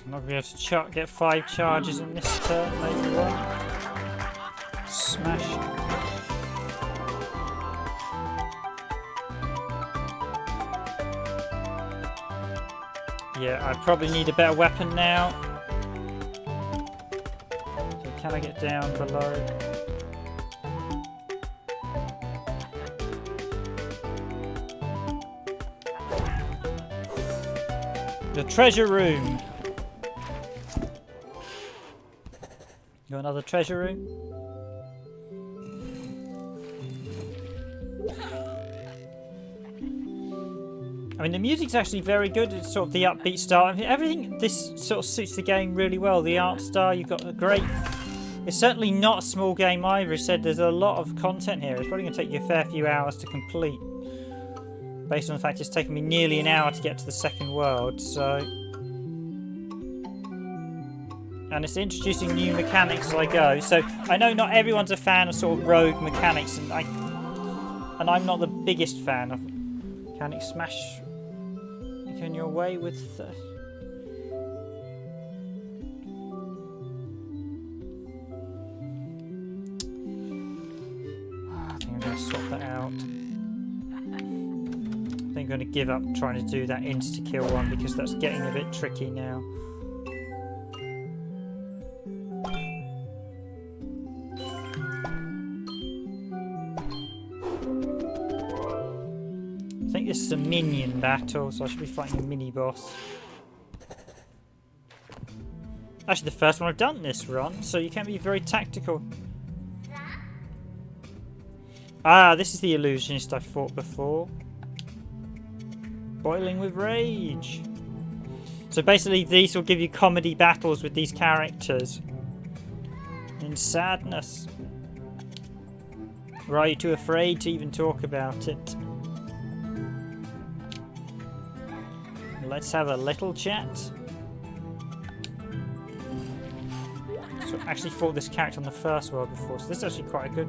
[SPEAKER 1] I'm not going to be able to get 5 charges in this turn, maybe one. Smash. Yeah, I probably need a better weapon now. So can I get down below? The treasure room. Got another treasure room. I mean, the music's actually very good. It's sort of the upbeat style. I mean, everything, this sort of suits the game really well. The art style, you've got a great... It's certainly not a small game either. As said, there's a lot of content here. It's probably going to take you a fair few hours to complete. Based on the fact it's taken me nearly an hour to get to the second world, so... And it's introducing new mechanics as I go. So I know not everyone's a fan of sort of rogue mechanics, and I'm not the biggest fan of mechanics. Smash in your way with. I think I'm going to swap that out. I think I'm going to give up trying to do that insta-kill one because that's getting a bit tricky now. I think this is a minion battle, so I should be fighting a mini-boss. Actually, the first one I've done this run, so you can be very tactical. Ah, this is the illusionist I fought before. Boiling with rage. So basically, these will give you comedy battles with these characters. In sadness. Or are you too afraid to even talk about it? Let's have a little chat. So I actually fought this character on the first world before, so this is actually quite a good.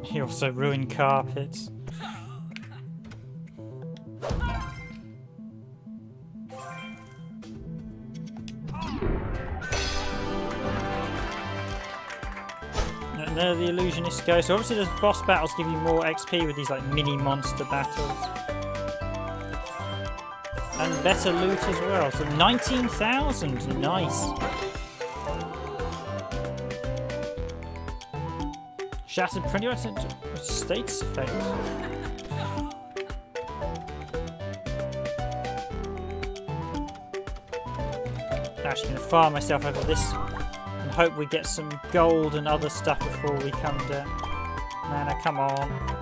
[SPEAKER 1] He also ruined carpets. And there the illusionists go. So obviously those boss battles give you more XP with these like mini monster battles. And better loot as well. So 19,000, nice. Shattered pretty much into states effect. Actually gonna fire myself over this and hope we get some gold and other stuff before we come down. Mana, come on.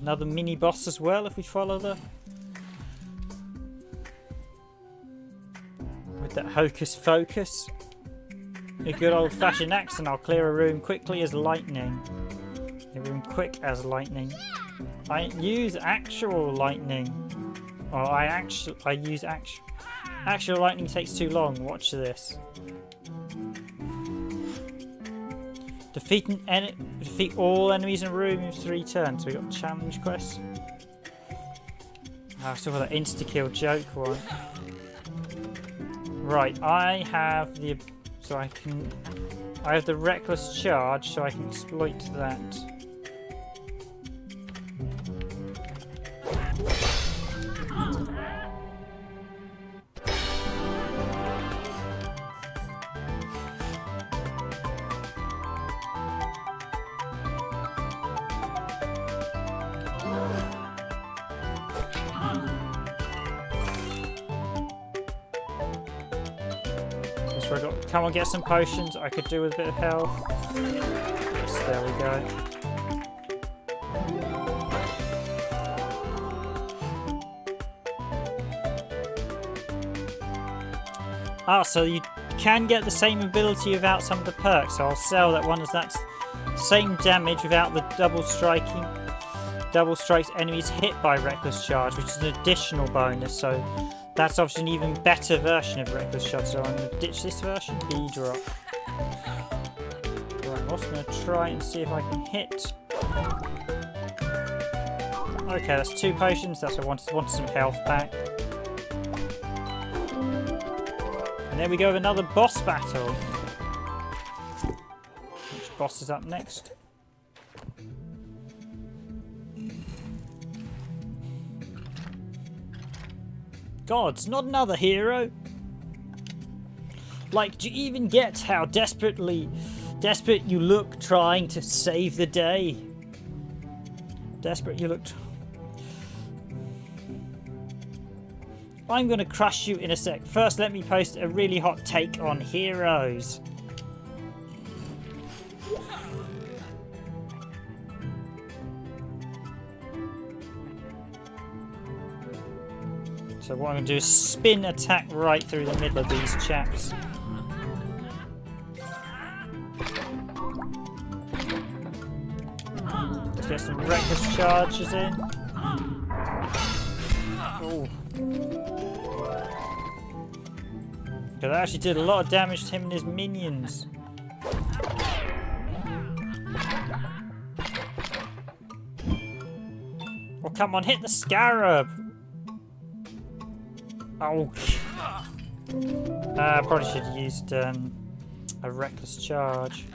[SPEAKER 1] Another mini boss as well if we follow the with that hocus focus. A good old fashioned axe and I'll clear a room quickly as lightning. Even quick as lightning. I use actual lightning. Or I use actual lightning takes too long. Watch this. Defeat all enemies in a room in 3 turns. So we got challenge quests. I still got that insta-kill joke one. Right, I have the reckless charge, so I can exploit that. Come on, get some potions. I could do with a bit of health. Yes, there we go. Ah, so you can get the same ability without some of the perks. So I'll sell that one as that's same damage without the double strikes enemies hit by reckless charge, which is an additional bonus. So that's obviously an even better version of Reckless Charge, so I'm going to ditch this version, B-drop. Right, I'm also going to try and see if I can hit. Okay, that's 2 potions, that's what I wanted some health back. And there we go with another boss battle. Which boss is up next? Gods, not another hero. Like, do you even get how desperate you look trying to save the day? Desperate you look. I'm gonna crush you in a sec. First, let me post a really hot take on heroes. So what I'm going to do is spin attack right through the middle of these chaps. Let's get some reckless charges in. Oh. That actually did a lot of damage to him and his minions. Oh, come on, hit the scarab! Oh, I probably should have used a reckless charge.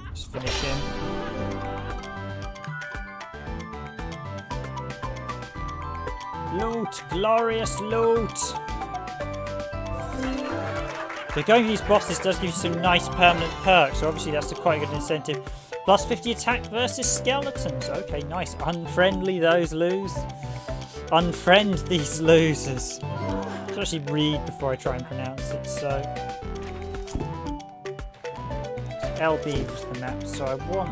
[SPEAKER 1] Let's finish him. Loot! Glorious loot! So going for these bosses does give you some nice permanent perks, so obviously that's a quite good incentive. Plus 50 attack versus skeletons. Okay, nice. Unfriendly those Unfriend these losers. I should actually read before I try and pronounce it, so... LB was the map, so I want...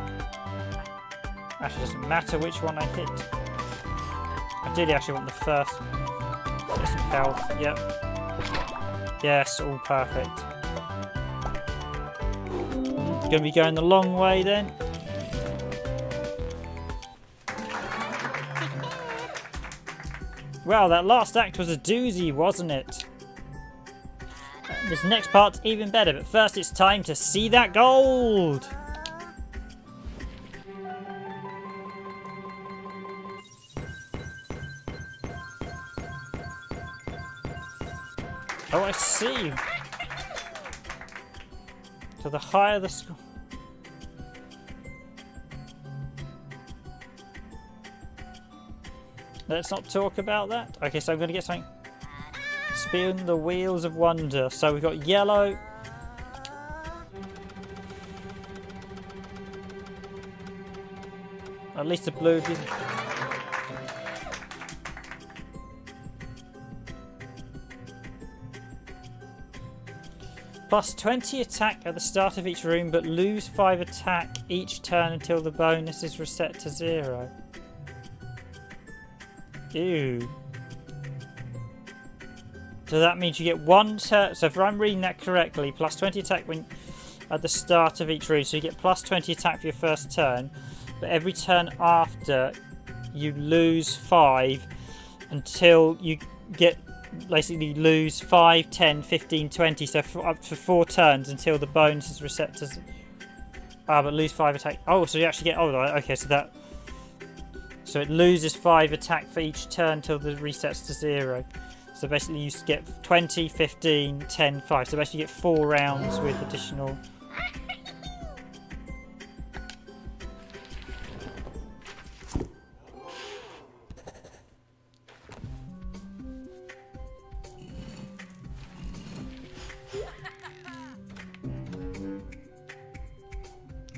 [SPEAKER 1] Actually, it doesn't matter which one I hit. I did actually want the first. Get some health, yep. Yes, all perfect. Gonna be going the long way then. Well, that last act was a doozy, wasn't it? This next part's even better, but first it's time to see that gold! Oh, I see! So the higher the score... Let's not talk about that. Okay, so I'm going to get something. Spin the wheels of wonder. So we've got yellow. At least the blue. Plus 20 attack at the start of each room, but lose 5 attack each turn until the bonus is reset to 0. Ew. So that means you get 1 turn. So if I'm reading that correctly, plus 20 attack when at the start of each room. So you get plus 20 attack for your first turn, but every turn after you lose 5 until you get basically lose 5, 10, 15, 20. So up for 4 turns until the bonus is reset to. But lose 5 attack. Oh, so you actually get. Oh, okay. So it loses 5 attack for each turn till the resets to 0. So basically you get 20, 15, 10, 5. So basically you get 4 rounds with additional.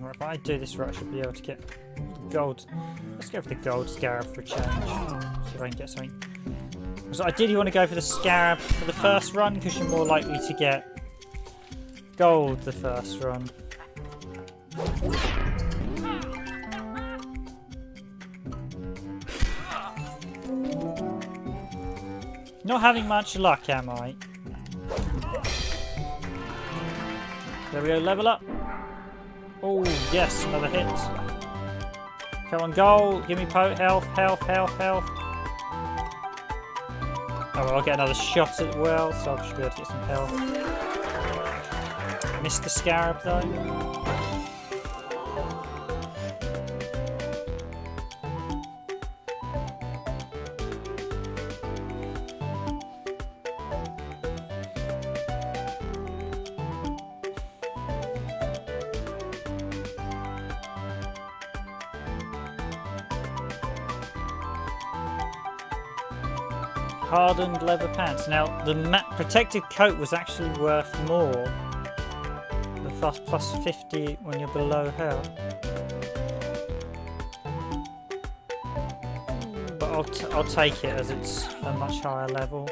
[SPEAKER 1] Alright, if I do this right, I should be able to get gold. Let's go for the gold scarab for a change. See if I can get something. So ideally you want to go for the scarab for the first run because you're more likely to get gold the first run. Not having much luck, am I? There we go, level up. Oh, yes, another hit. Come on, gold. Give me health. Oh, well, I'll get another shot as well, so I should be able to get some health. Missed the scarab, though. Hardened leather pants. Now, the protective coat was actually worth more. The plus 50 when you're below health. But I'll take it as it's a much higher level.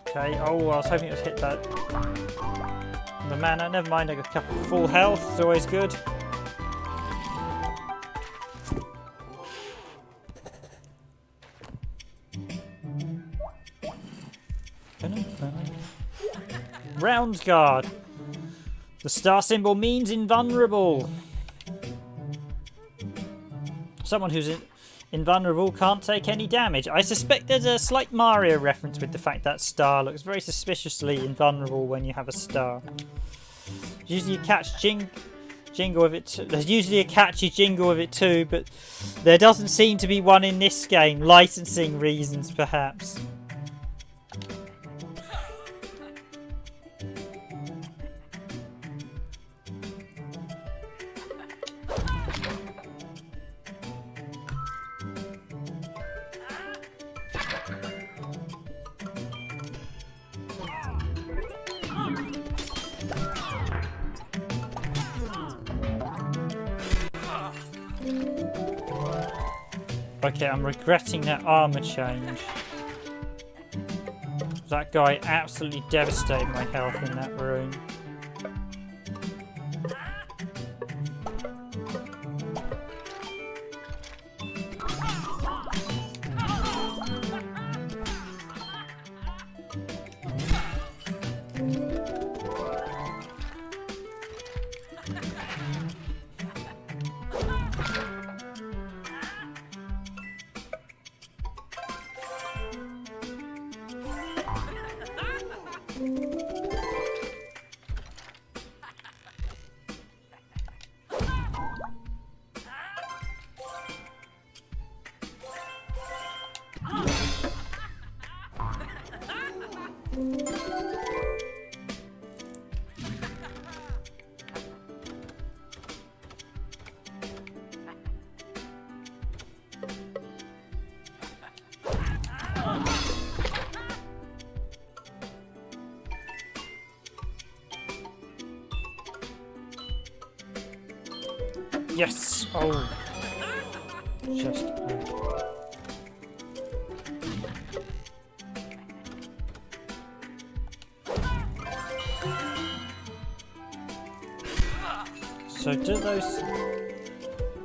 [SPEAKER 1] Okay. Oh, I was hoping it would hit that. The mana. Never mind. I got a couple full health. It's always good. Roundguard. The star symbol means invulnerable. Someone who's invulnerable can't take any damage. I suspect there's a slight Mario reference with the fact that star looks very suspiciously invulnerable when you have a star. Usually you catch jingle with it. There's usually a catchy jingle with it too, but there doesn't seem to be one in this game. Licensing reasons, perhaps. Okay, I'm regretting that armor change. That guy absolutely devastated my health in that room. Yes! Oh. Just. So do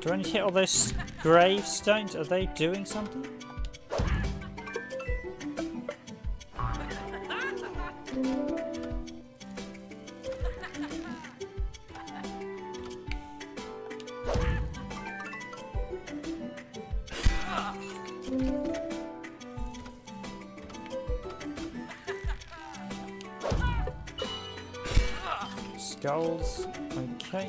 [SPEAKER 1] I need to hit all those gravestones? Are they doing something? skulls. Okay.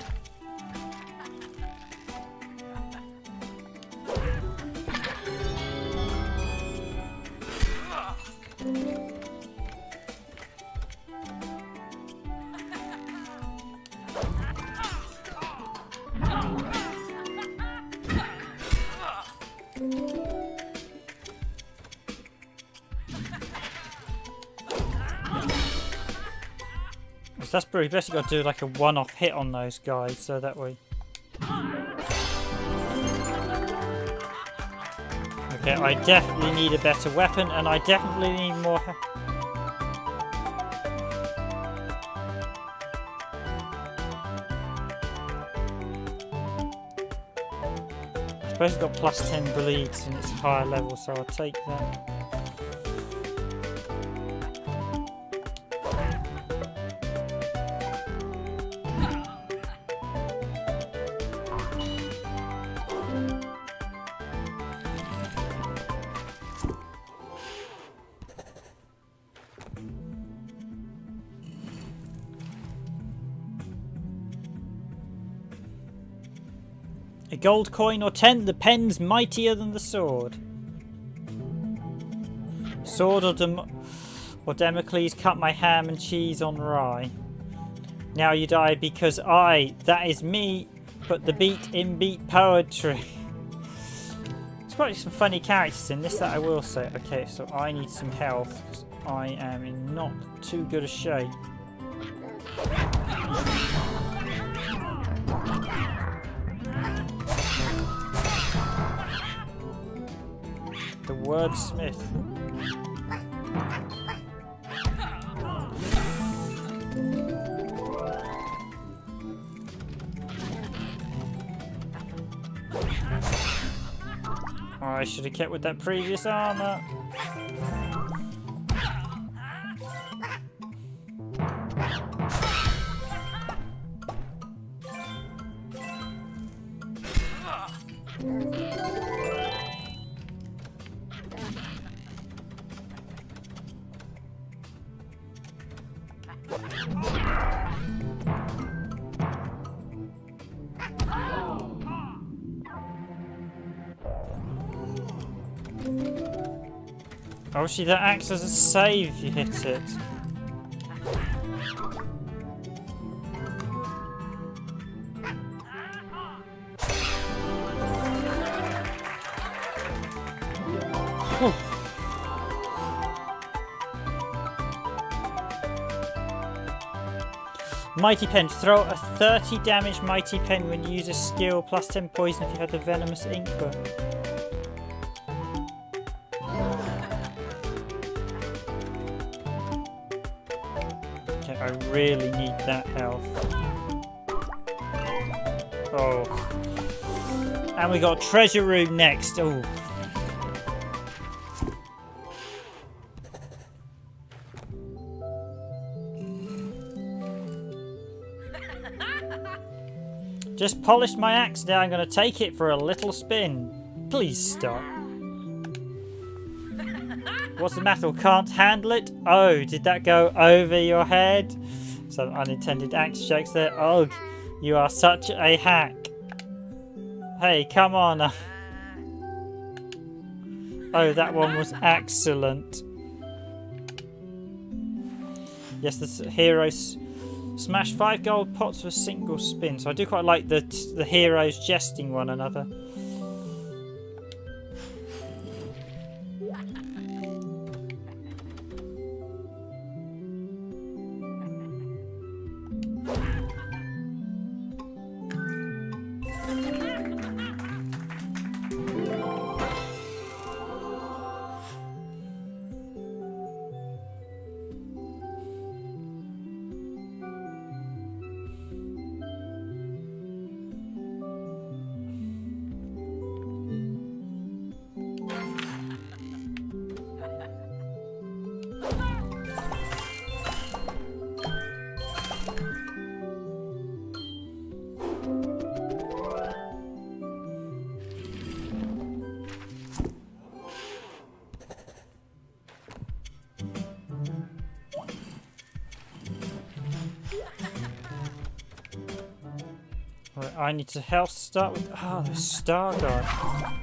[SPEAKER 1] That's pretty. Basically, got to do like a one-off hit on those guys, so that way. Okay, I definitely need a better weapon, and I definitely need more. I suppose it's got plus 10 bleeds and it's higher level, so I'll take that. A gold coin or 10, the pen's mightier than the sword. Sword or Damocles cut my ham and cheese on rye. Now you die because that is me, put the beat in beat poetry. There's probably some funny characters in this that I will say. Okay, so I need some health because I am in not too good a shape. The wordsmith. Oh, I should have kept with that previous armor. Obviously that acts as a save if you hit it. Whew. Mighty Pen. Throw a 30 damage Mighty Pen when you use a skill, plus 10 poison if you have the venomous inkworm. I really need that health. Oh. And we got treasure room next. Oh. Just polished my axe now. I'm going to take it for a little spin. Please stop. What's the matter? Can't handle it? Oh, did that go over your head? Some unintended axe jokes there. Oh, you are such a hack. Hey, come on. Oh, that one was excellent. Yes, the heroes smash 5 gold pots for a single spin. So I do quite like the heroes jesting one another. I need to help start with... Oh, the star guy.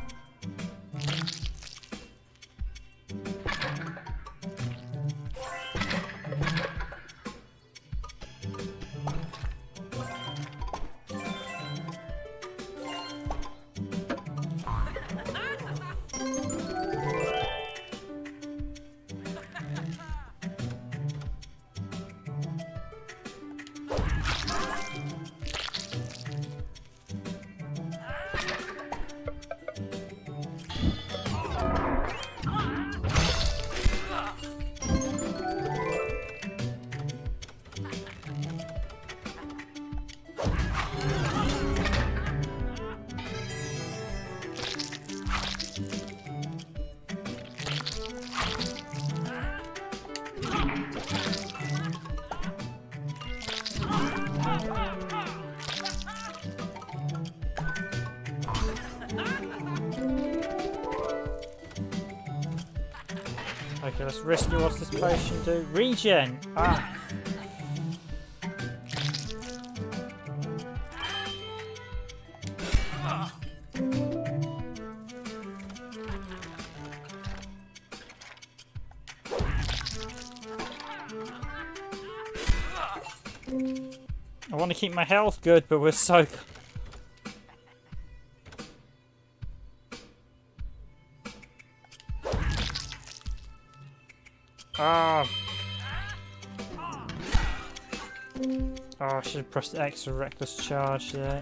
[SPEAKER 1] Okay, let's rescue. What's this potion do? Regen! Ah! I want to keep my health good, but we're so... Ah! Oh, I should have pressed X for reckless charge there.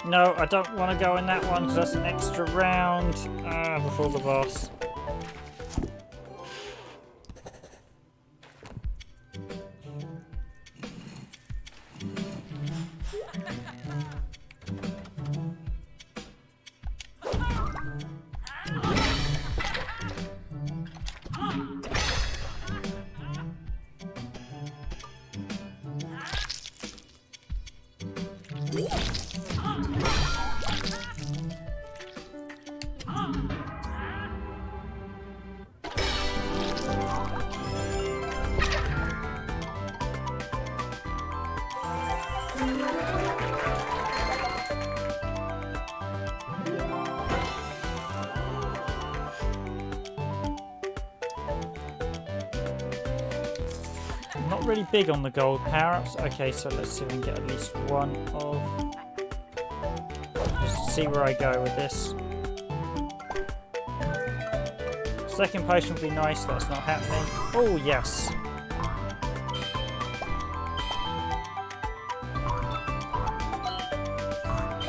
[SPEAKER 1] No, I don't want to go in that one because that's an extra round before the boss. Not really big on the gold power-ups. Okay, so let's see if we can get at least one of... Just see where I go with this. Second potion would be nice, that's not happening. Oh, yes.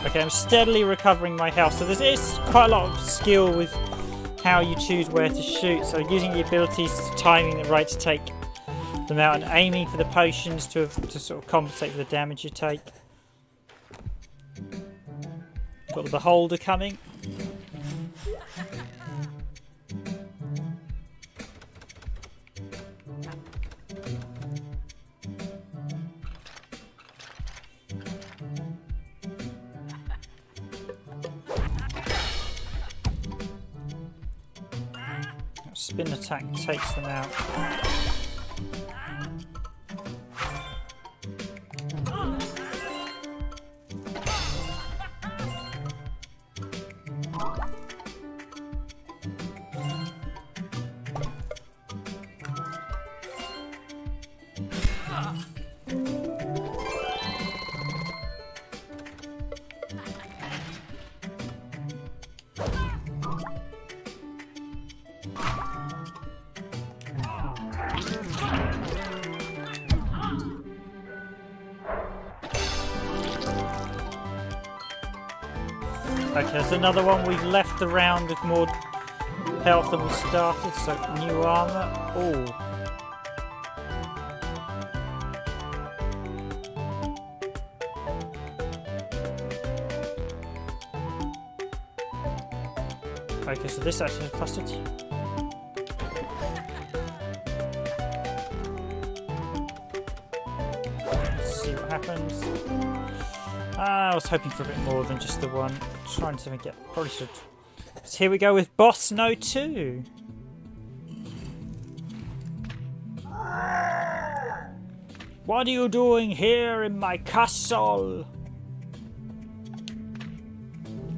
[SPEAKER 1] Okay, I'm steadily recovering my health. So there is quite a lot of skill with how you choose where to shoot. So using the abilities, timing it right to take them out and aiming for the potions to sort of compensate for the damage you take. Got the beholder coming. Spin attack takes them out. Okay, there's another one. We've left the round with more health than we started, so new armor. Oh. Okay, so this actually has plus 2. Let's see what happens. I was hoping for a bit more than just the one. Trying to get. Probably should. So here we go with Boss No 2. What are you doing here in my castle?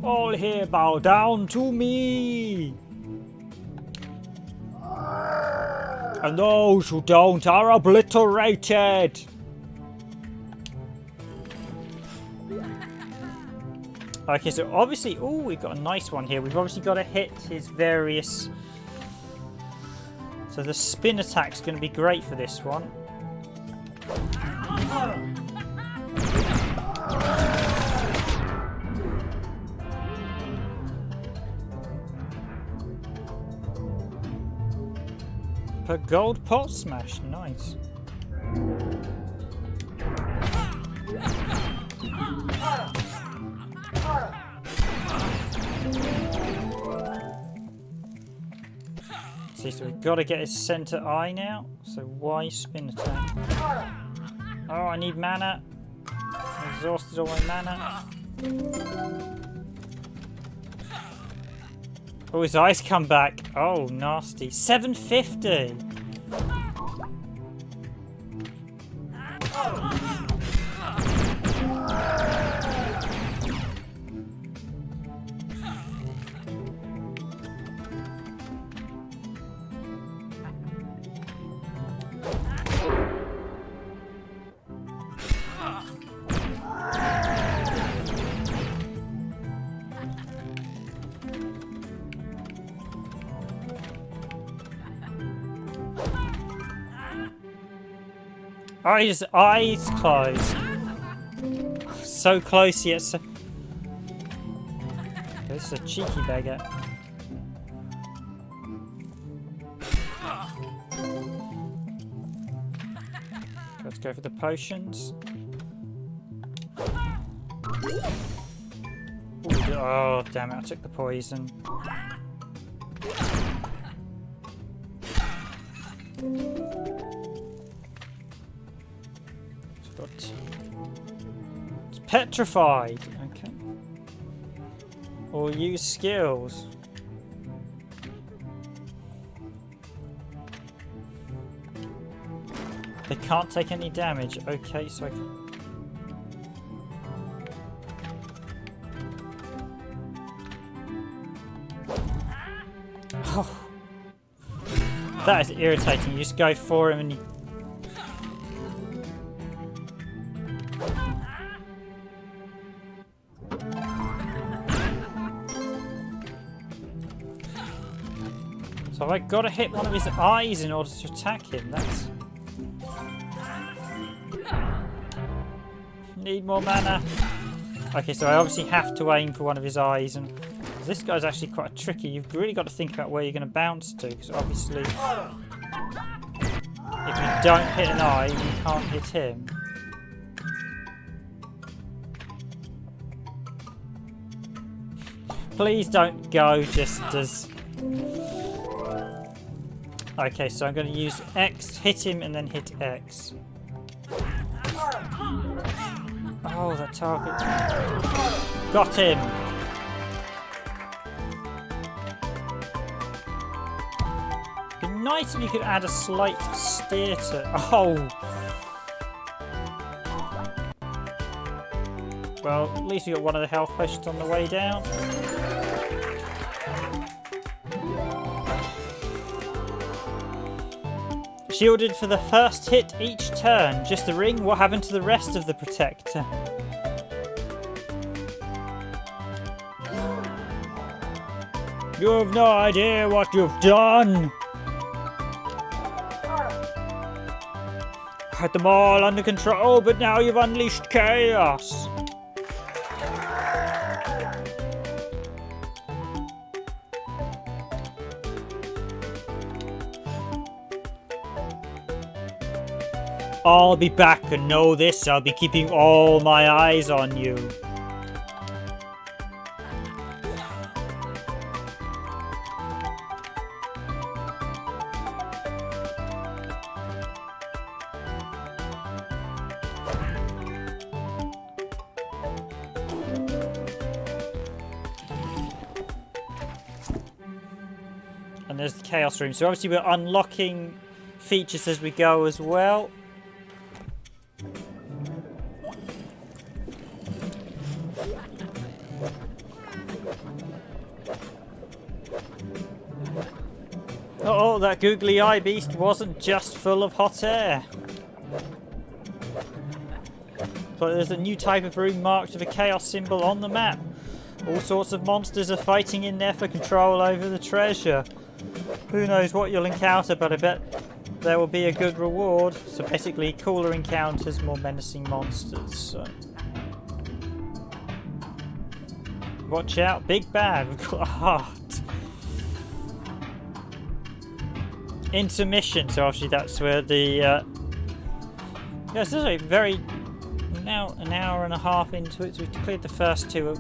[SPEAKER 1] All here bow down to me. And those who don't are obliterated. Okay, so obviously, oh, we've got a nice one here. We've obviously got to hit his various... So the spin attack's going to be great for this one. Per gold pot smash, nice. See, so we've got to get his center eye now. So why spin attack? Oh, I need mana. I exhausted all my mana. Oh, his eyes come back. Oh, nasty. 750. Oh, his eyes closed. So close yet so... This is a cheeky beggar. Let's go for the potions. Ooh, oh, damn it, I took the poison. It's petrified. Okay. Or use skills. They can't take any damage. Okay, so I can... Oh. That is irritating. You just go for him and you... So have I got to hit one of his eyes in order to attack him? That's... Need more mana. Okay, so I obviously have to aim for one of his eyes, and this guy's actually quite tricky. You've really got to think about where you're going to bounce to, because obviously if you don't hit an eye, you can't hit him. Please don't go just as... Okay, so I'm going to use X, hit him, and then hit X. Oh, that target. Got him! It'd be nice if you could add a slight steer to... Oh! Well, at least we got one of the health potions on the way down. Shielded for the first hit each turn. Just the ring. What happened to the rest of the protector? You have no idea what you've done. Had them all under control, but now you've unleashed chaos. I'll be back, and know this, I'll be keeping all my eyes on you. And there's the Chaos Room. So obviously we're unlocking features as we go as well. Oh, that googly eye beast wasn't just full of hot air. But there's a new type of room marked with a chaos symbol on the map. All sorts of monsters are fighting in there for control over the treasure. Who knows what you'll encounter, but I bet there will be a good reward. So basically, cooler encounters, more menacing monsters. So. Watch out, big bad. We've got a heart. Intermission. So obviously that's where the. Yeah, this is a very. Now an hour and a half into it, so we've cleared the first two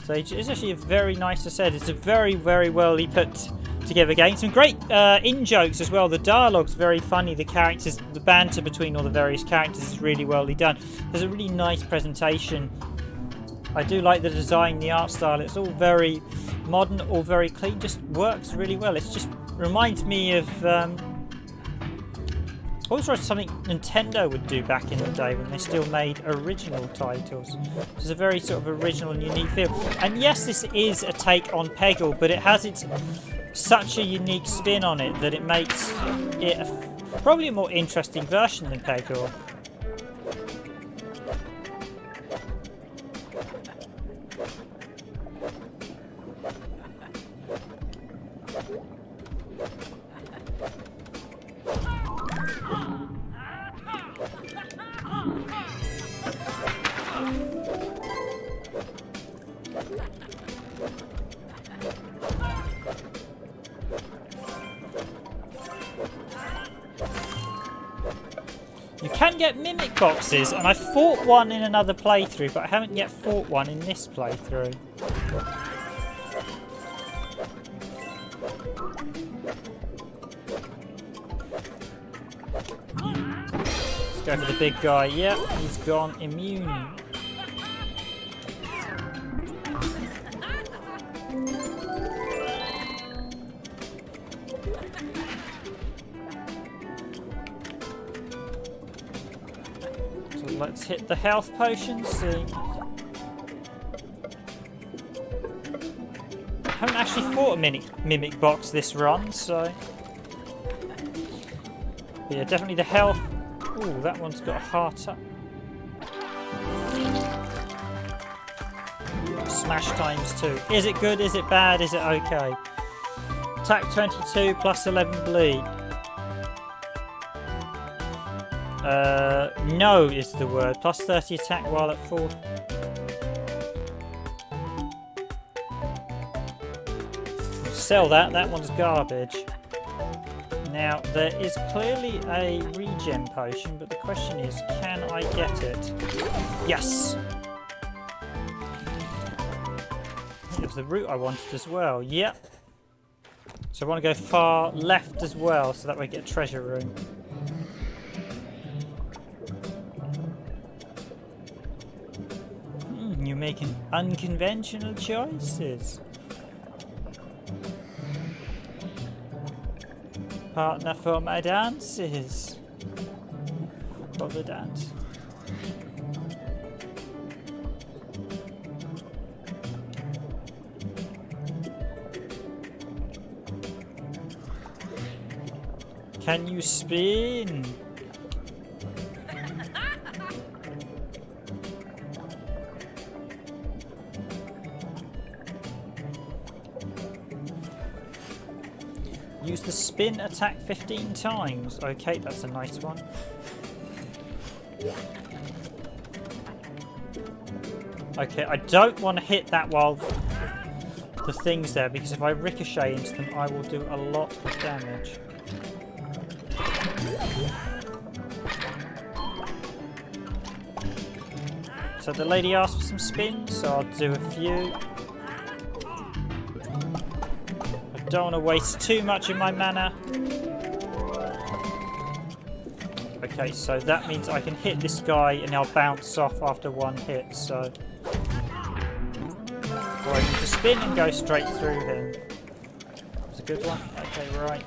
[SPEAKER 1] stages. It's actually a very nice, as I said, it's a very, very well put together game. Some great in-jokes as well. The dialogue's very funny. The characters, the banter between all the various characters is really well done. There's a really nice presentation. I do like the design, the art style. It's all very modern, all very clean. Just works really well. It just reminds me of also something Nintendo would do back in the day when they still made original titles. It's a very sort of original and unique feel. And yes, this is a take on Peggle, but it has its such a unique spin on it that it makes it probably a more interesting version than Peggle. You can get mimic boxes, and I fought one in another playthrough, but I haven't yet fought one in this playthrough. Let's go for the big guy. Yep, he's gone immune. Let's hit the health potion, see. I haven't actually fought a mimic box this run, so. But yeah, definitely the health. Ooh, that one's got a heart up. Smash times 2. Is it good? Is it bad? Is it okay? Attack 22 plus 11 bleed. No is the word. Plus 30 attack while at 4. We'll sell that. That one's garbage. Now, there is clearly a regen potion, but the question is, can I get it? Yes! It was the route I wanted as well. Yep. So I want to go far left as well, so that way I get a treasure room. You're making unconventional choices. Partner for my dances. For the dance. Can you spin? Use the spin attack 15 times. Okay, that's a nice one. Okay, I don't want to hit that while the thing's there, because if I ricochet into them, I will do a lot of damage. So the lady asked for some spins, so I'll do a few. I don't want to waste too much of my mana. Okay, so that means I can hit this guy and I'll bounce off after one hit, so... Or I need to spin and go straight through him. That's a good one. Okay, right.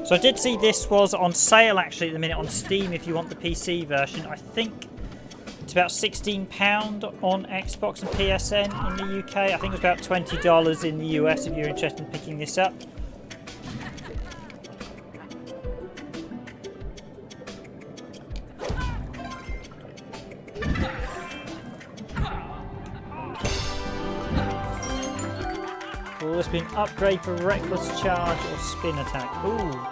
[SPEAKER 1] So I did see this was on sale actually at the minute on Steam if you want the PC version. I think it's about £16 on Xbox and PSN in the UK. I think it was about $20 in the US if you're interested in picking this up. Will this be an upgrade for Reckless Charge or Spin Attack? Ooh.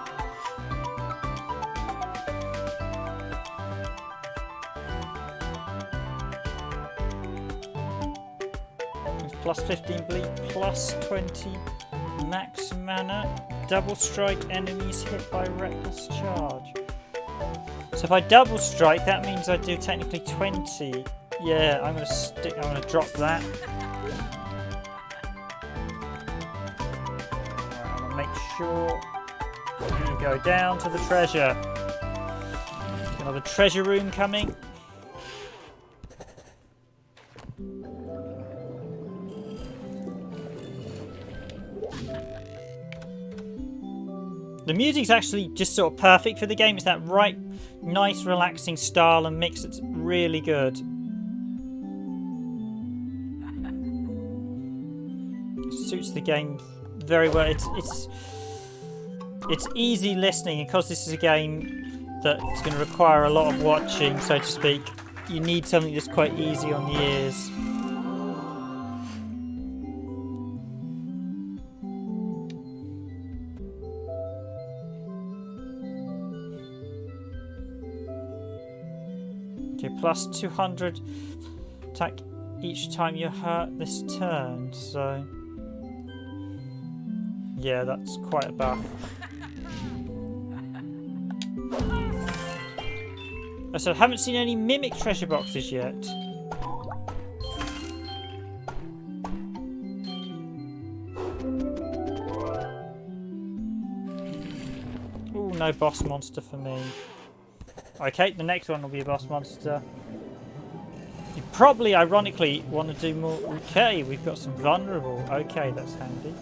[SPEAKER 1] Plus 15 bleed, plus 20 max mana. Double strike enemies hit by Reckless Charge. So if I double strike, that means I do technically 20. Yeah, I'm gonna drop that. Make sure you go down to the treasure. Another treasure room coming. The music's actually just sort of perfect for the game. It's that right, nice, relaxing style and mix that's really good. It suits the game very well. It's easy listening, and because this is a game that's going to require a lot of watching, so to speak, you need something that's quite easy on the ears. Okay, plus 200 attack each time you're hurt this turn, so yeah, that's quite a buff. So I haven't seen any Mimic treasure boxes yet. Ooh, no boss monster for me. Okay, the next one will be a boss monster. You probably, ironically, want to do more... Okay, we've got some vulnerable. Okay, that's handy.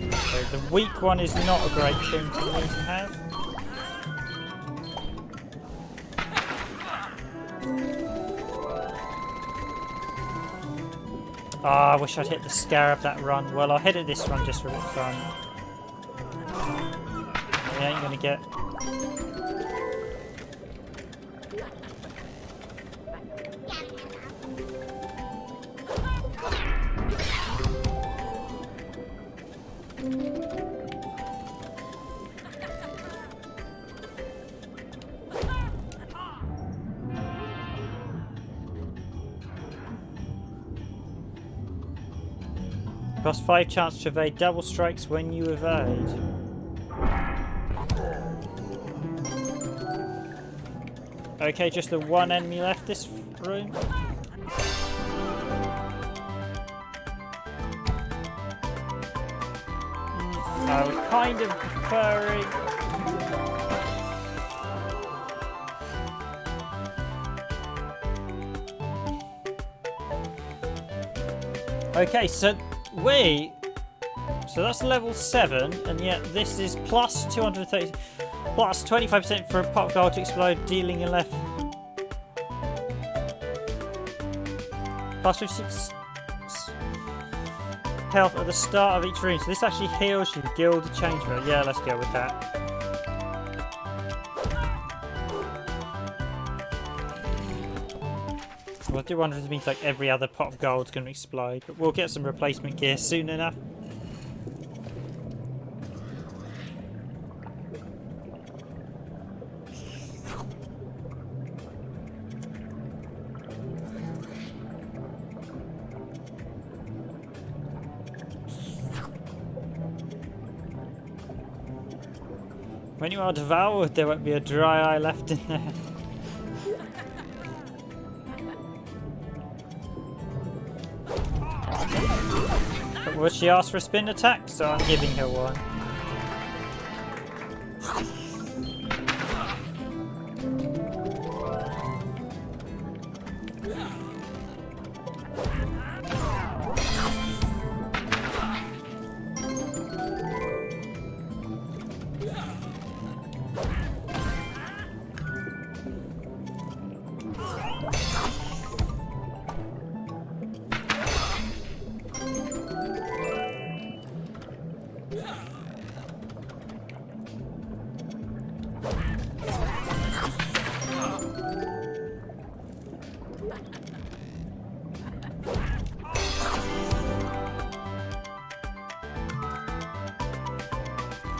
[SPEAKER 1] Okay, the weak one is not a great thing for me to have. Ah, I wish I'd hit the scarab that run. Well, I'll hit it this run just for a bit of fun. I ain't gonna get... Plus 5 chance to evade double strikes when you evade. Okay, just the one enemy left this room. I was kind of preferring... Okay, so that's level 7, and yet this is plus 230, plus 25% for a pot of gold to explode, dealing 11. Plus 56 health at the start of each room. So this actually heals you. Gilded Changeler. Yeah, let's go with that. Well, I do wonder if it means like every other pot of gold's going to explode, but we'll get some replacement gear soon enough. When you are devoured, there won't be a dry eye left in there. But will she ask for a spin attack? So I'm giving her one.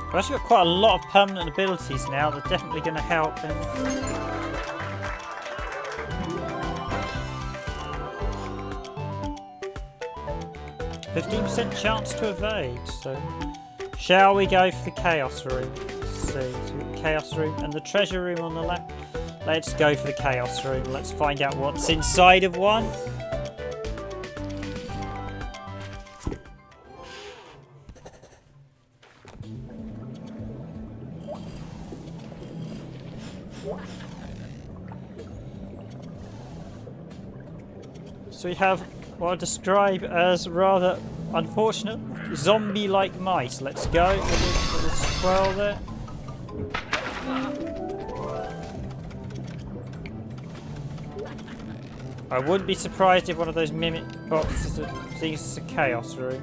[SPEAKER 1] I've actually got quite a lot of permanent abilities now that are definitely going to help. And 15% chance to evade. So, shall we go for the Chaos Room? Let's see, so we've got Chaos Room and the Treasure Room on the left. Let's go for the Chaos Room. Let's find out what's inside of one. So we have what I describe as rather unfortunate zombie-like mice. Let's go with the squirrel there. I wouldn't be surprised if one of those mimic boxes is a Chaos Room.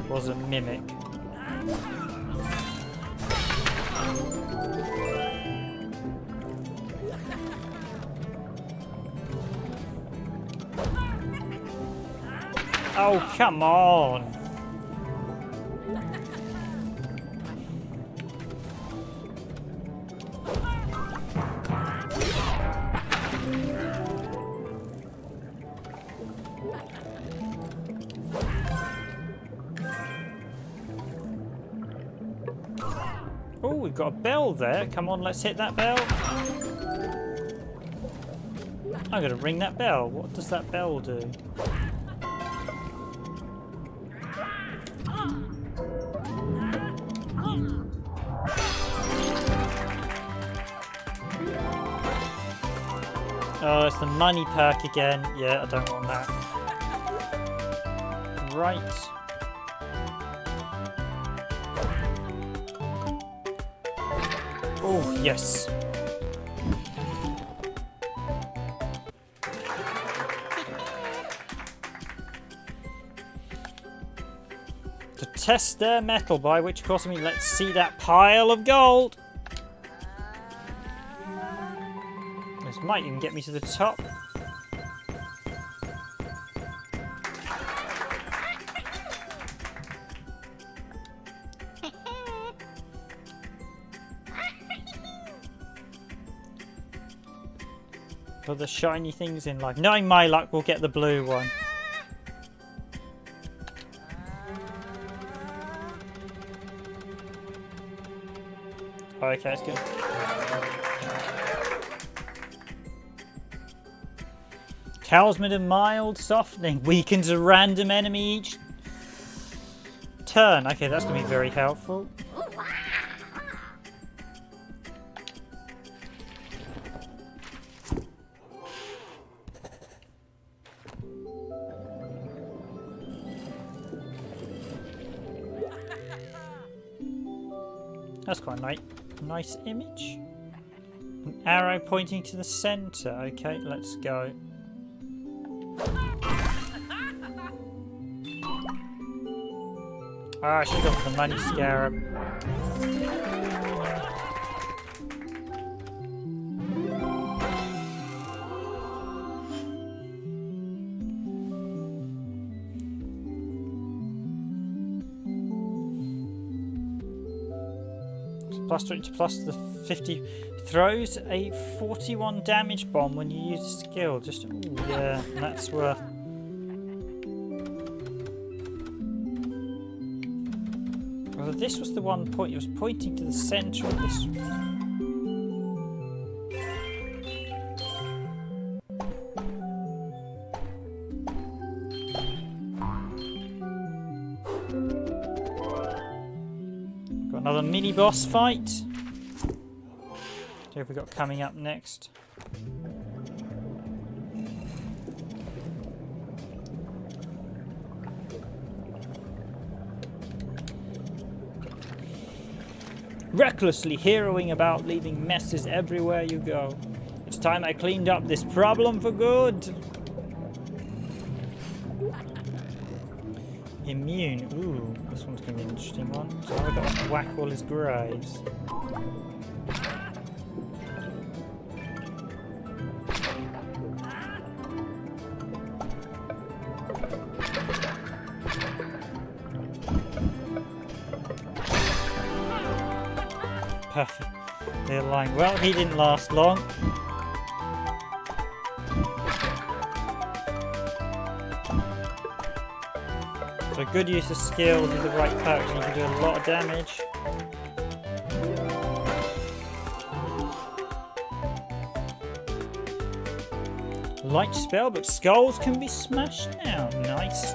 [SPEAKER 1] Was a mimic. Oh, come on! Oh, we've got a bell there. Come on, let's hit that bell. I'm going to ring that bell. What does that bell do? Oh, it's the money perk again. Yeah, I don't want that. Right. Oh, yes. To test their metal, by which of course I mean let's see that pile of gold. This might even get me to the top. For the shiny things in life. Knowing my luck, we'll get the blue one. Okay, let's go. Talisman of Mild Softening. Weakens a random enemy each turn. Okay, that's going to be very helpful. That's quite a nice image. An arrow pointing to the centre. Okay, let's go. Ah, I should have gone for the money scarab. Plus 20 plus the 50. Throws a 41 damage bomb when you use a skill. Just, ooh, yeah, that's worth. Well, this was the one point. It was pointing to the centre of this. Got another mini boss fight. Who have we got coming up next? Recklessly heroing about, leaving messes everywhere you go. It's time I cleaned up this problem for good. Immune. Ooh, this one's going to be an interesting one. So I've got to whack all his graves. Perfect. They're lying. Well, he didn't last long. So good use of skills with the right perks, and you can do a lot of damage. Light spell, but skulls can be smashed now. Nice.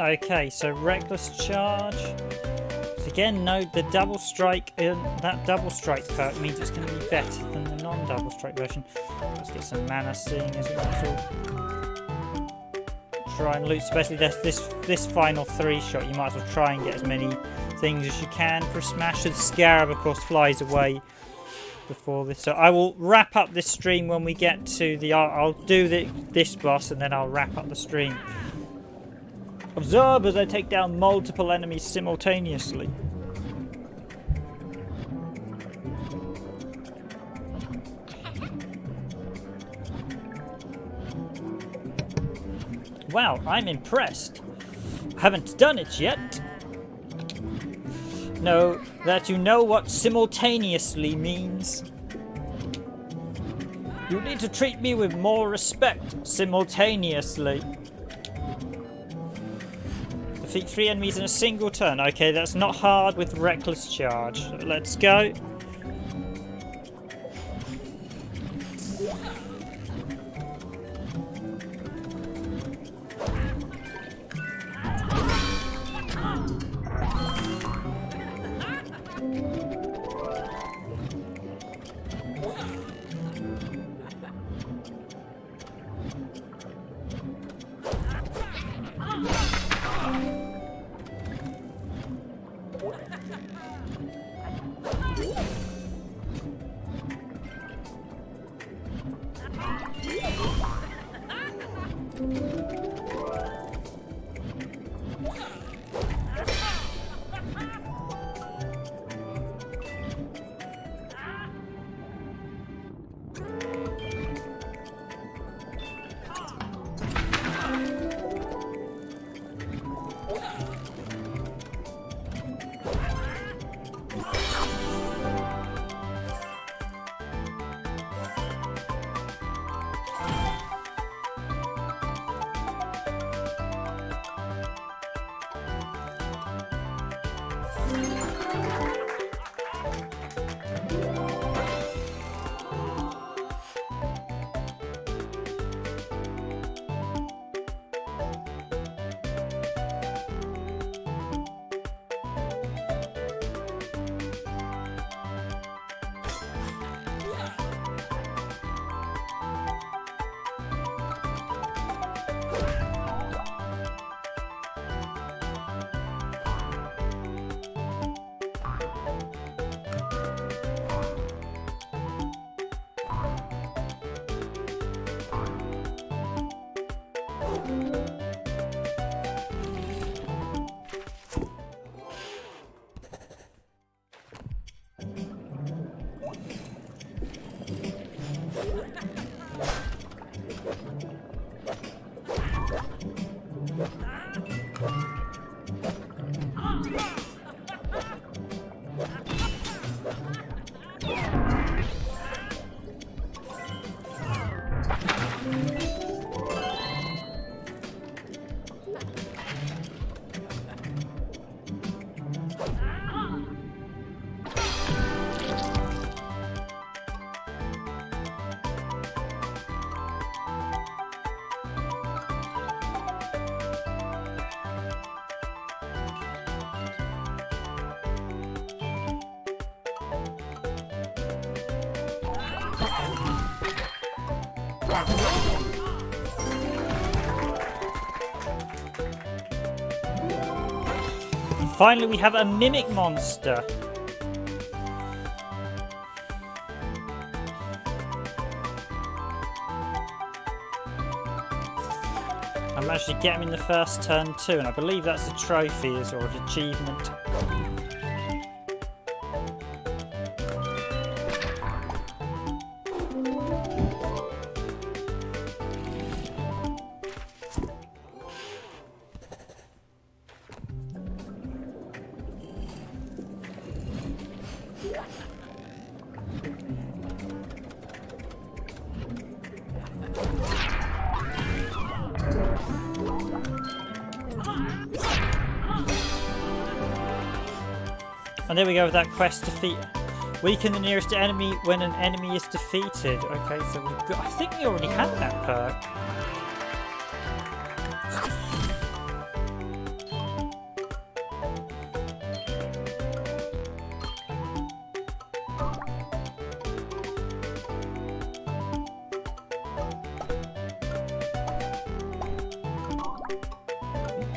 [SPEAKER 1] Okay, so reckless charge. So again, note the double strike. That double strike perk means it's going to be better than the non-double strike version. Let's get some mana, seeing as it might as well try and loot. Especially this final 3-shot, you might as well try and get as many things as you can for a smash. The scarab, of course, flies away before this. So I will wrap up this stream when we get to the. I'll do this boss and then I'll wrap up the stream. Observe as I take down multiple enemies simultaneously. Wow, I'm impressed. I haven't done it yet. know that you know what simultaneously means. You need to treat me with more respect simultaneously. Defeat 3 enemies in a single turn. Okay, that's not hard with Reckless Charge. Let's go. Finally, we have a mimic monster. I managed to get him in the first turn too, and I believe that's a trophy or an achievement. And there we go with that quest, defeat. Weaken the nearest enemy when an enemy is defeated. Okay, so we've got, I think we already had that perk.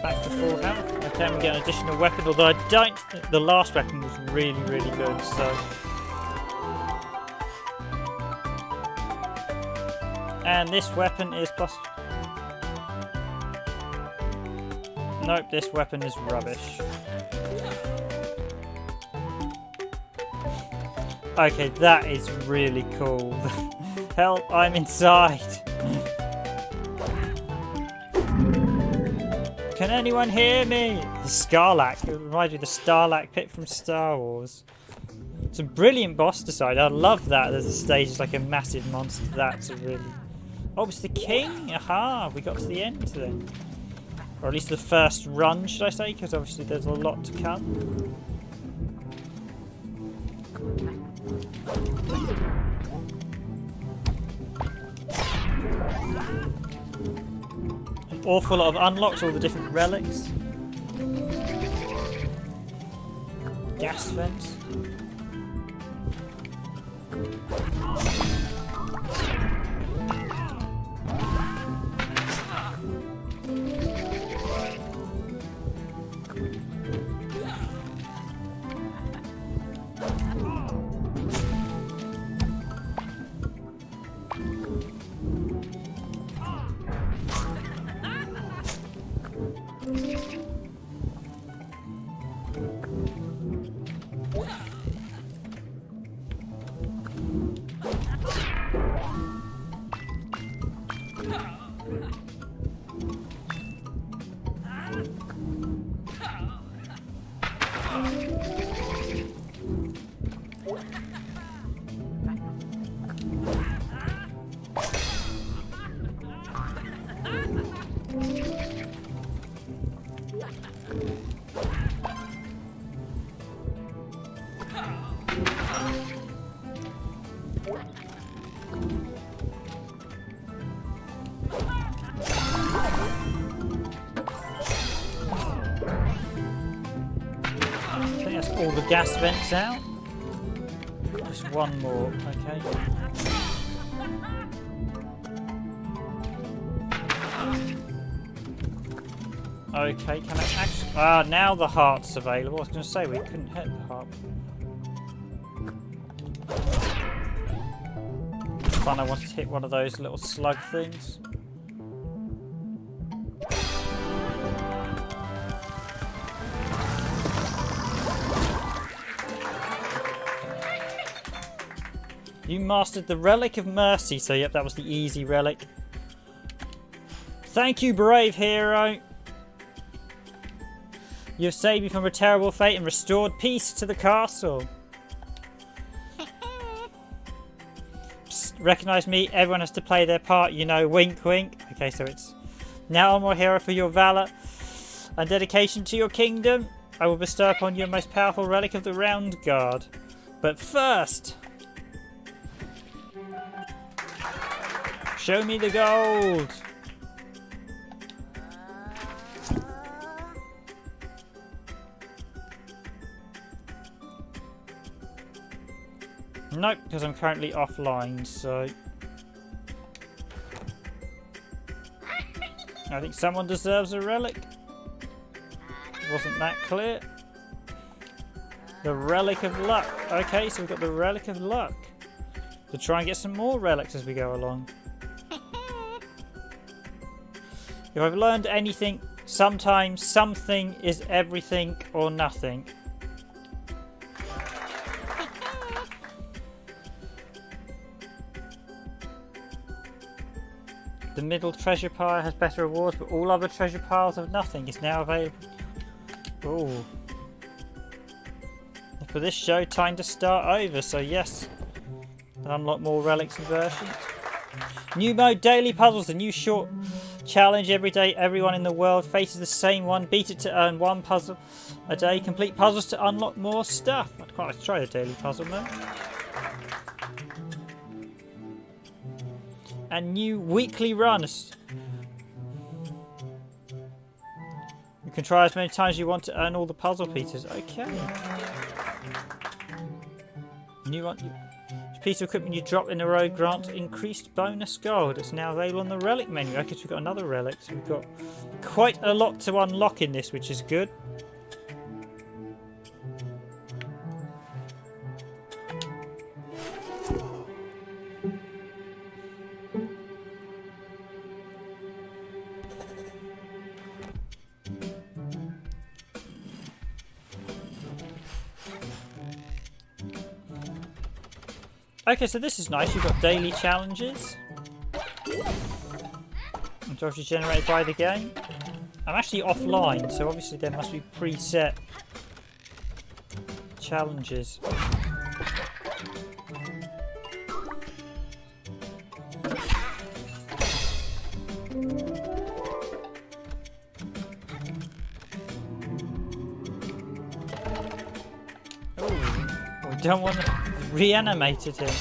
[SPEAKER 1] Back to full health. Okay, we get an additional weapon, although I don't think the last weapon was really, really good, so. And this weapon is plus. Nope, this weapon is rubbish. Okay, that is really cool. Help, I'm inside. Can anyone hear me? The Scarlac. It reminds me of the Starlac pit from Star Wars. It's a brilliant boss design. I love that. There's a stage, it's like a massive monster. That's a really... Oh, it's the king. Aha, we got to the end then. Or at least the first run, should I say? Because obviously there's a lot to come. An awful lot of unlocks, all the different relics. Gas vents. All the gas vents out. Just one more, okay. Okay, can I actually... Ah, now the heart's available. I was going to say we couldn't hit the heart. Fun, I wanted to hit one of those little slug things. You mastered the Relic of Mercy, so yep, that was the easy relic. Thank you, brave hero. You have saved me from a terrible fate and restored peace to the castle. Psst, recognise me, everyone has to play their part, you know, wink wink. Okay, so it's now I'm a hero for your valour and dedication to your kingdom. I will bestow upon you a most powerful relic of the Roundguard. But first... show me the gold! Nope, because I'm currently offline, so... I think someone deserves a relic. Wasn't that clear? The Relic of Luck. Okay, so we've got the Relic of Luck. To try and get some more relics as we go along. If I've learned anything, sometimes something is everything or nothing. The middle treasure pile has better rewards, but all other treasure piles of nothing is now available. Ooh. For this show, time to start over, so yes. Unlock more relics and versions. New mode, daily puzzles, a new short challenge every day. Everyone in the world faces the same one. Beat it to earn one puzzle a day. Complete puzzles to unlock more stuff. I'd quite like to try the daily puzzle mode. And new weekly runs. You can try as many times as you want to earn all the puzzle pieces. Okay. New one. Piece of equipment you drop in a row grants increased bonus gold. It's now available on the relic menu. Okay, so we've got another relic. So we've got quite a lot to unlock in this, which is good. Okay, so this is nice. You've got daily challenges, which are obviously generated by the game. I'm actually offline, so obviously there must be preset challenges. Oh, we don't want to reanimate it in.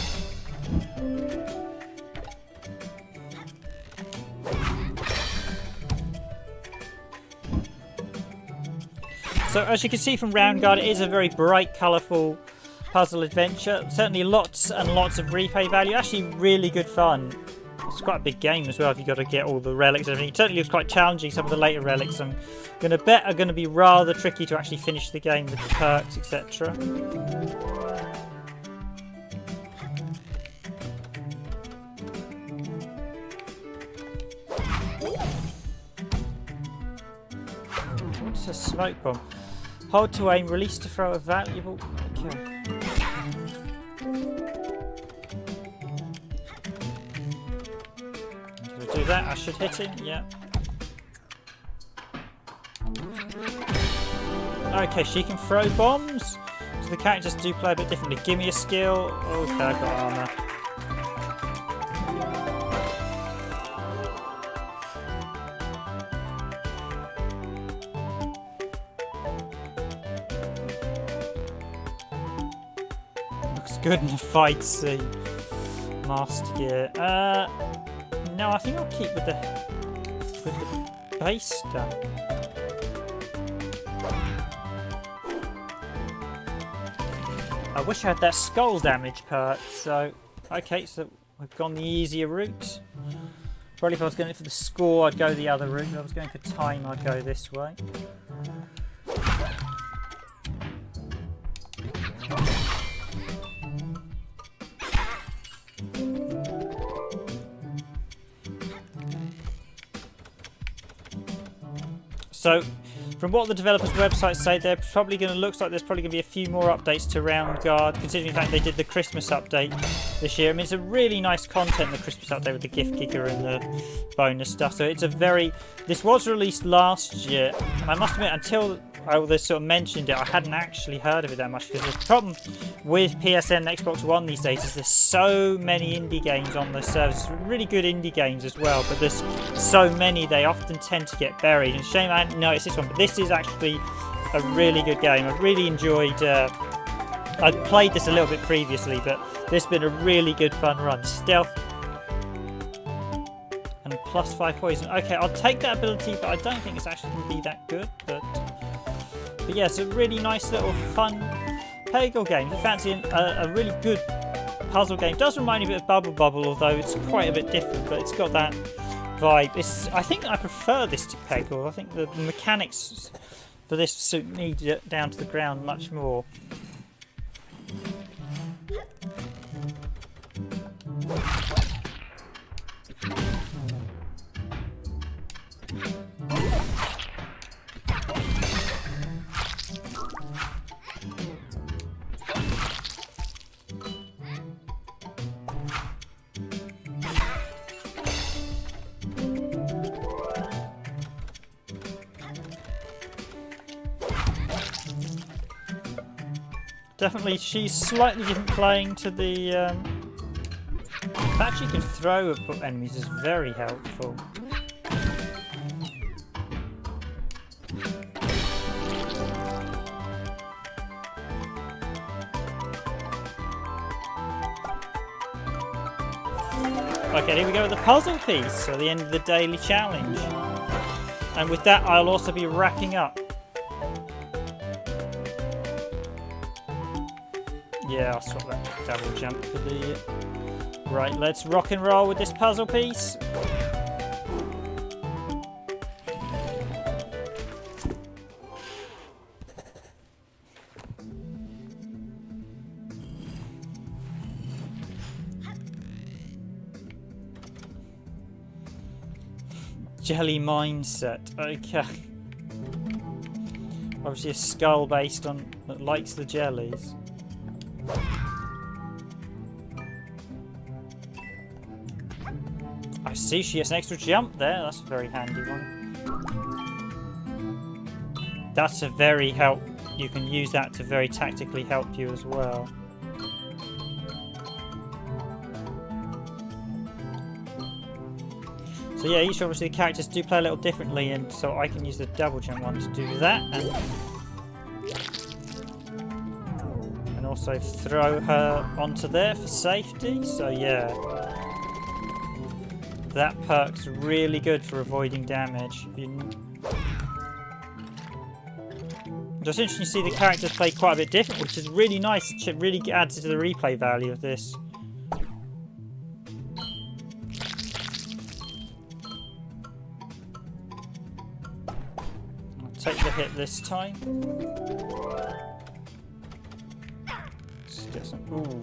[SPEAKER 1] So as you can see from Roundguard, it is a very bright, colourful puzzle adventure. Certainly lots and lots of replay value. Actually really good fun. It's quite a big game as well if you've got to get all the relics and everything. It certainly looks quite challenging. Some of the later relics I'm going to bet are going to be rather tricky to actually finish the game with the perks, etc. What's a smoke bomb? Hold to aim, release to throw a valuable... Okay. Did I do that? I should hit him, yeah. Okay, she can throw bombs. So the characters do play a bit differently. Give me a skill. Okay, I got armour. Good in the fight scene. Master gear. No, I think I'll keep with the base stuff. I wish I had that skull damage perk. So, okay, so we've gone the easier route. Probably if I was going for the score, I'd go the other route. If I was going for time, I'd go this way. So, from what the developers' websites say, looks like there's probably going to be a few more updates to Roundguard, considering the fact they did the Christmas update this year. I mean, it's a really nice content, the Christmas update with the gift giver and the bonus stuff. So it's a very... This was released last year, and I must admit, until they sort of mentioned it, I hadn't actually heard of it that much, because the problem with PSN and Xbox One these days is there's so many indie games on the service. Really good indie games as well, but there's so many they often tend to get buried. And shame I hadn't noticed this one, but this is actually a really good game. I've really enjoyed... I'd played this a little bit previously, but this has been a really good fun run. Stealth and +5 poison. Okay, I'll take that ability, but I don't think it's actually going to be that good. But yeah, it's a really nice little fun Peggle game. If you fancy a really good puzzle game, it does remind me a bit of Puzzle Bobble, although it's quite a bit different, but it's got that vibe. I think I prefer this to Peggle. I think the mechanics for this suit me down to the ground much more. Definitely, she's slightly different playing to the... The fact she can throw at enemies is very helpful. Okay, here we go with the puzzle piece, so the end of the daily challenge. And with that, I'll also be wrapping up. Yeah, I'll swap that double jump for the... Right, let's rock and roll with this puzzle piece. Jelly mindset, okay. Obviously a skull based on that likes the jellies. I see she has an extra jump there, that's a very handy one. that's a very help. You can use that to very tactically help you as well. So yeah, each obviously the characters do play a little differently, and so I can use the double jump one to do that, and also throw her onto there for safety. So yeah, that perk's really good for avoiding damage. Just interesting to see the characters play quite a bit different, which is really nice. It really adds to the replay value of this. Take the hit this time. Let's get some. Ooh.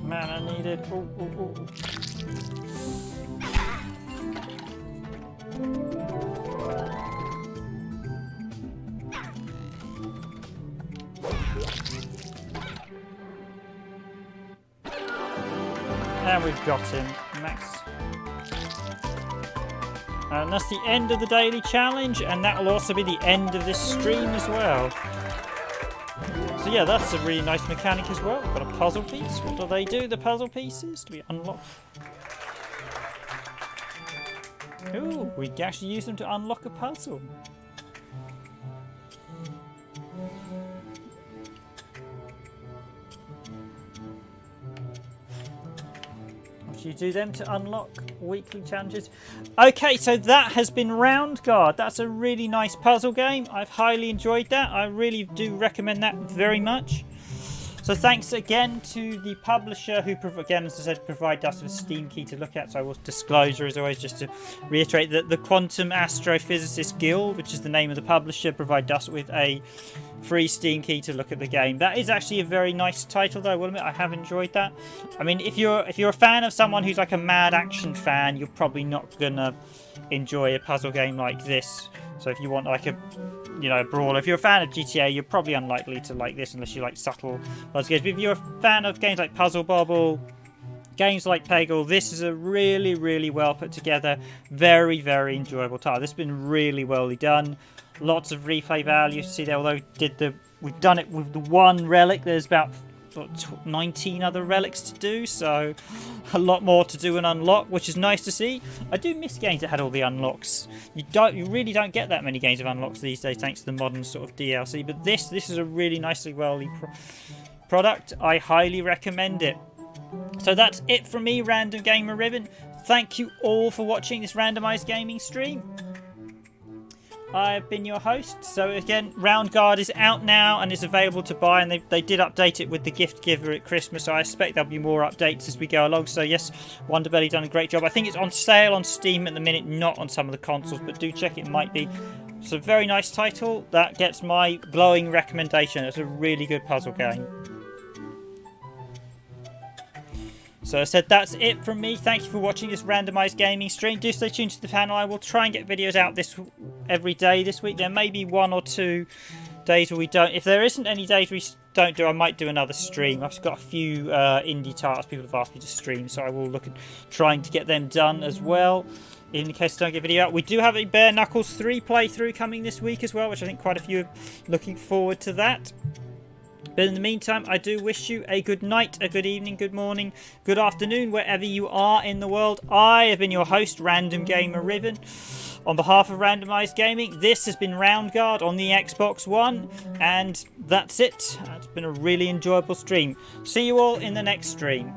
[SPEAKER 1] Man, I need it. Ooh, ooh, ooh. And we've got him, Max. And that's the end of the daily challenge, and that will also be the end of this stream as well. So yeah, that's a really nice mechanic as well. Got a puzzle piece. What do they do, the puzzle pieces? Do we unlock? Ooh, we can actually use them to unlock a puzzle. You do them to unlock weekly challenges. Okay, so that has been Roundguard. That's a really nice puzzle game. I've highly enjoyed that. I really do recommend that very much. So thanks again to the publisher who, again, as I said, provided us with a Steam key to look at. So I will disclosure as always, just to reiterate that the Quantum Astrophysicists Guild, which is the name of the publisher, provided us with a free Steam key to look at the game. That is actually a very nice title, though. I will admit I have enjoyed that. I mean, if you're a fan of someone who's like a mad action fan, you're probably not gonna enjoy a puzzle game like this. So if you want like a, you know, brawler, if you're a fan of GTA, you're probably unlikely to like this unless you like subtle puzzle games. But if you're a fan of games like Puzzle Bobble, games like Peggle, this is a really, really well put together, very, very enjoyable title. This has been really well done. Lots of replay value to see there. Although we've done it with the one relic. There's about 19 other relics to do, so a lot more to do and unlock, which is nice to see. I do miss games that had all the unlocks. You really don't get that many games of unlocks these days, thanks to the modern sort of DLC. But this is a really nicely product. I highly recommend it. So that's it from me, Random Gamer Riven. Thank you all for watching this randomized gaming stream. I've been your host. So again, Roundguard is out now and is available to buy, and they did update it with the gift giver at Christmas, so I expect there'll be more updates as we go along. So yes, Wonderbelly done a great job. I think it's on sale on Steam at the minute, not on some of the consoles, but do check, it might be. It's a very nice title. That gets my glowing recommendation. It's a really good puzzle game. So as I said, that's it from me. Thank you for watching this randomized gaming stream. Do stay tuned to the channel. I will try and get videos out every day this week. There may be 1 or 2 days where we don't. If there isn't any days we don't do, I might do another stream. I've got a few indie titles people have asked me to stream, so I will look at trying to get them done as well. In case I don't get a video out, we do have a Bare Knuckles 3 playthrough coming this week as well, which I think quite a few are looking forward to that. But in the meantime, I do wish you a good night, a good evening, good morning, good afternoon, wherever you are in the world. I have been your host, Random Gamer Riven. On behalf of Randomised Gaming, this has been Roundguard on the Xbox One, and that's it. It's been a really enjoyable stream. See you all in the next stream.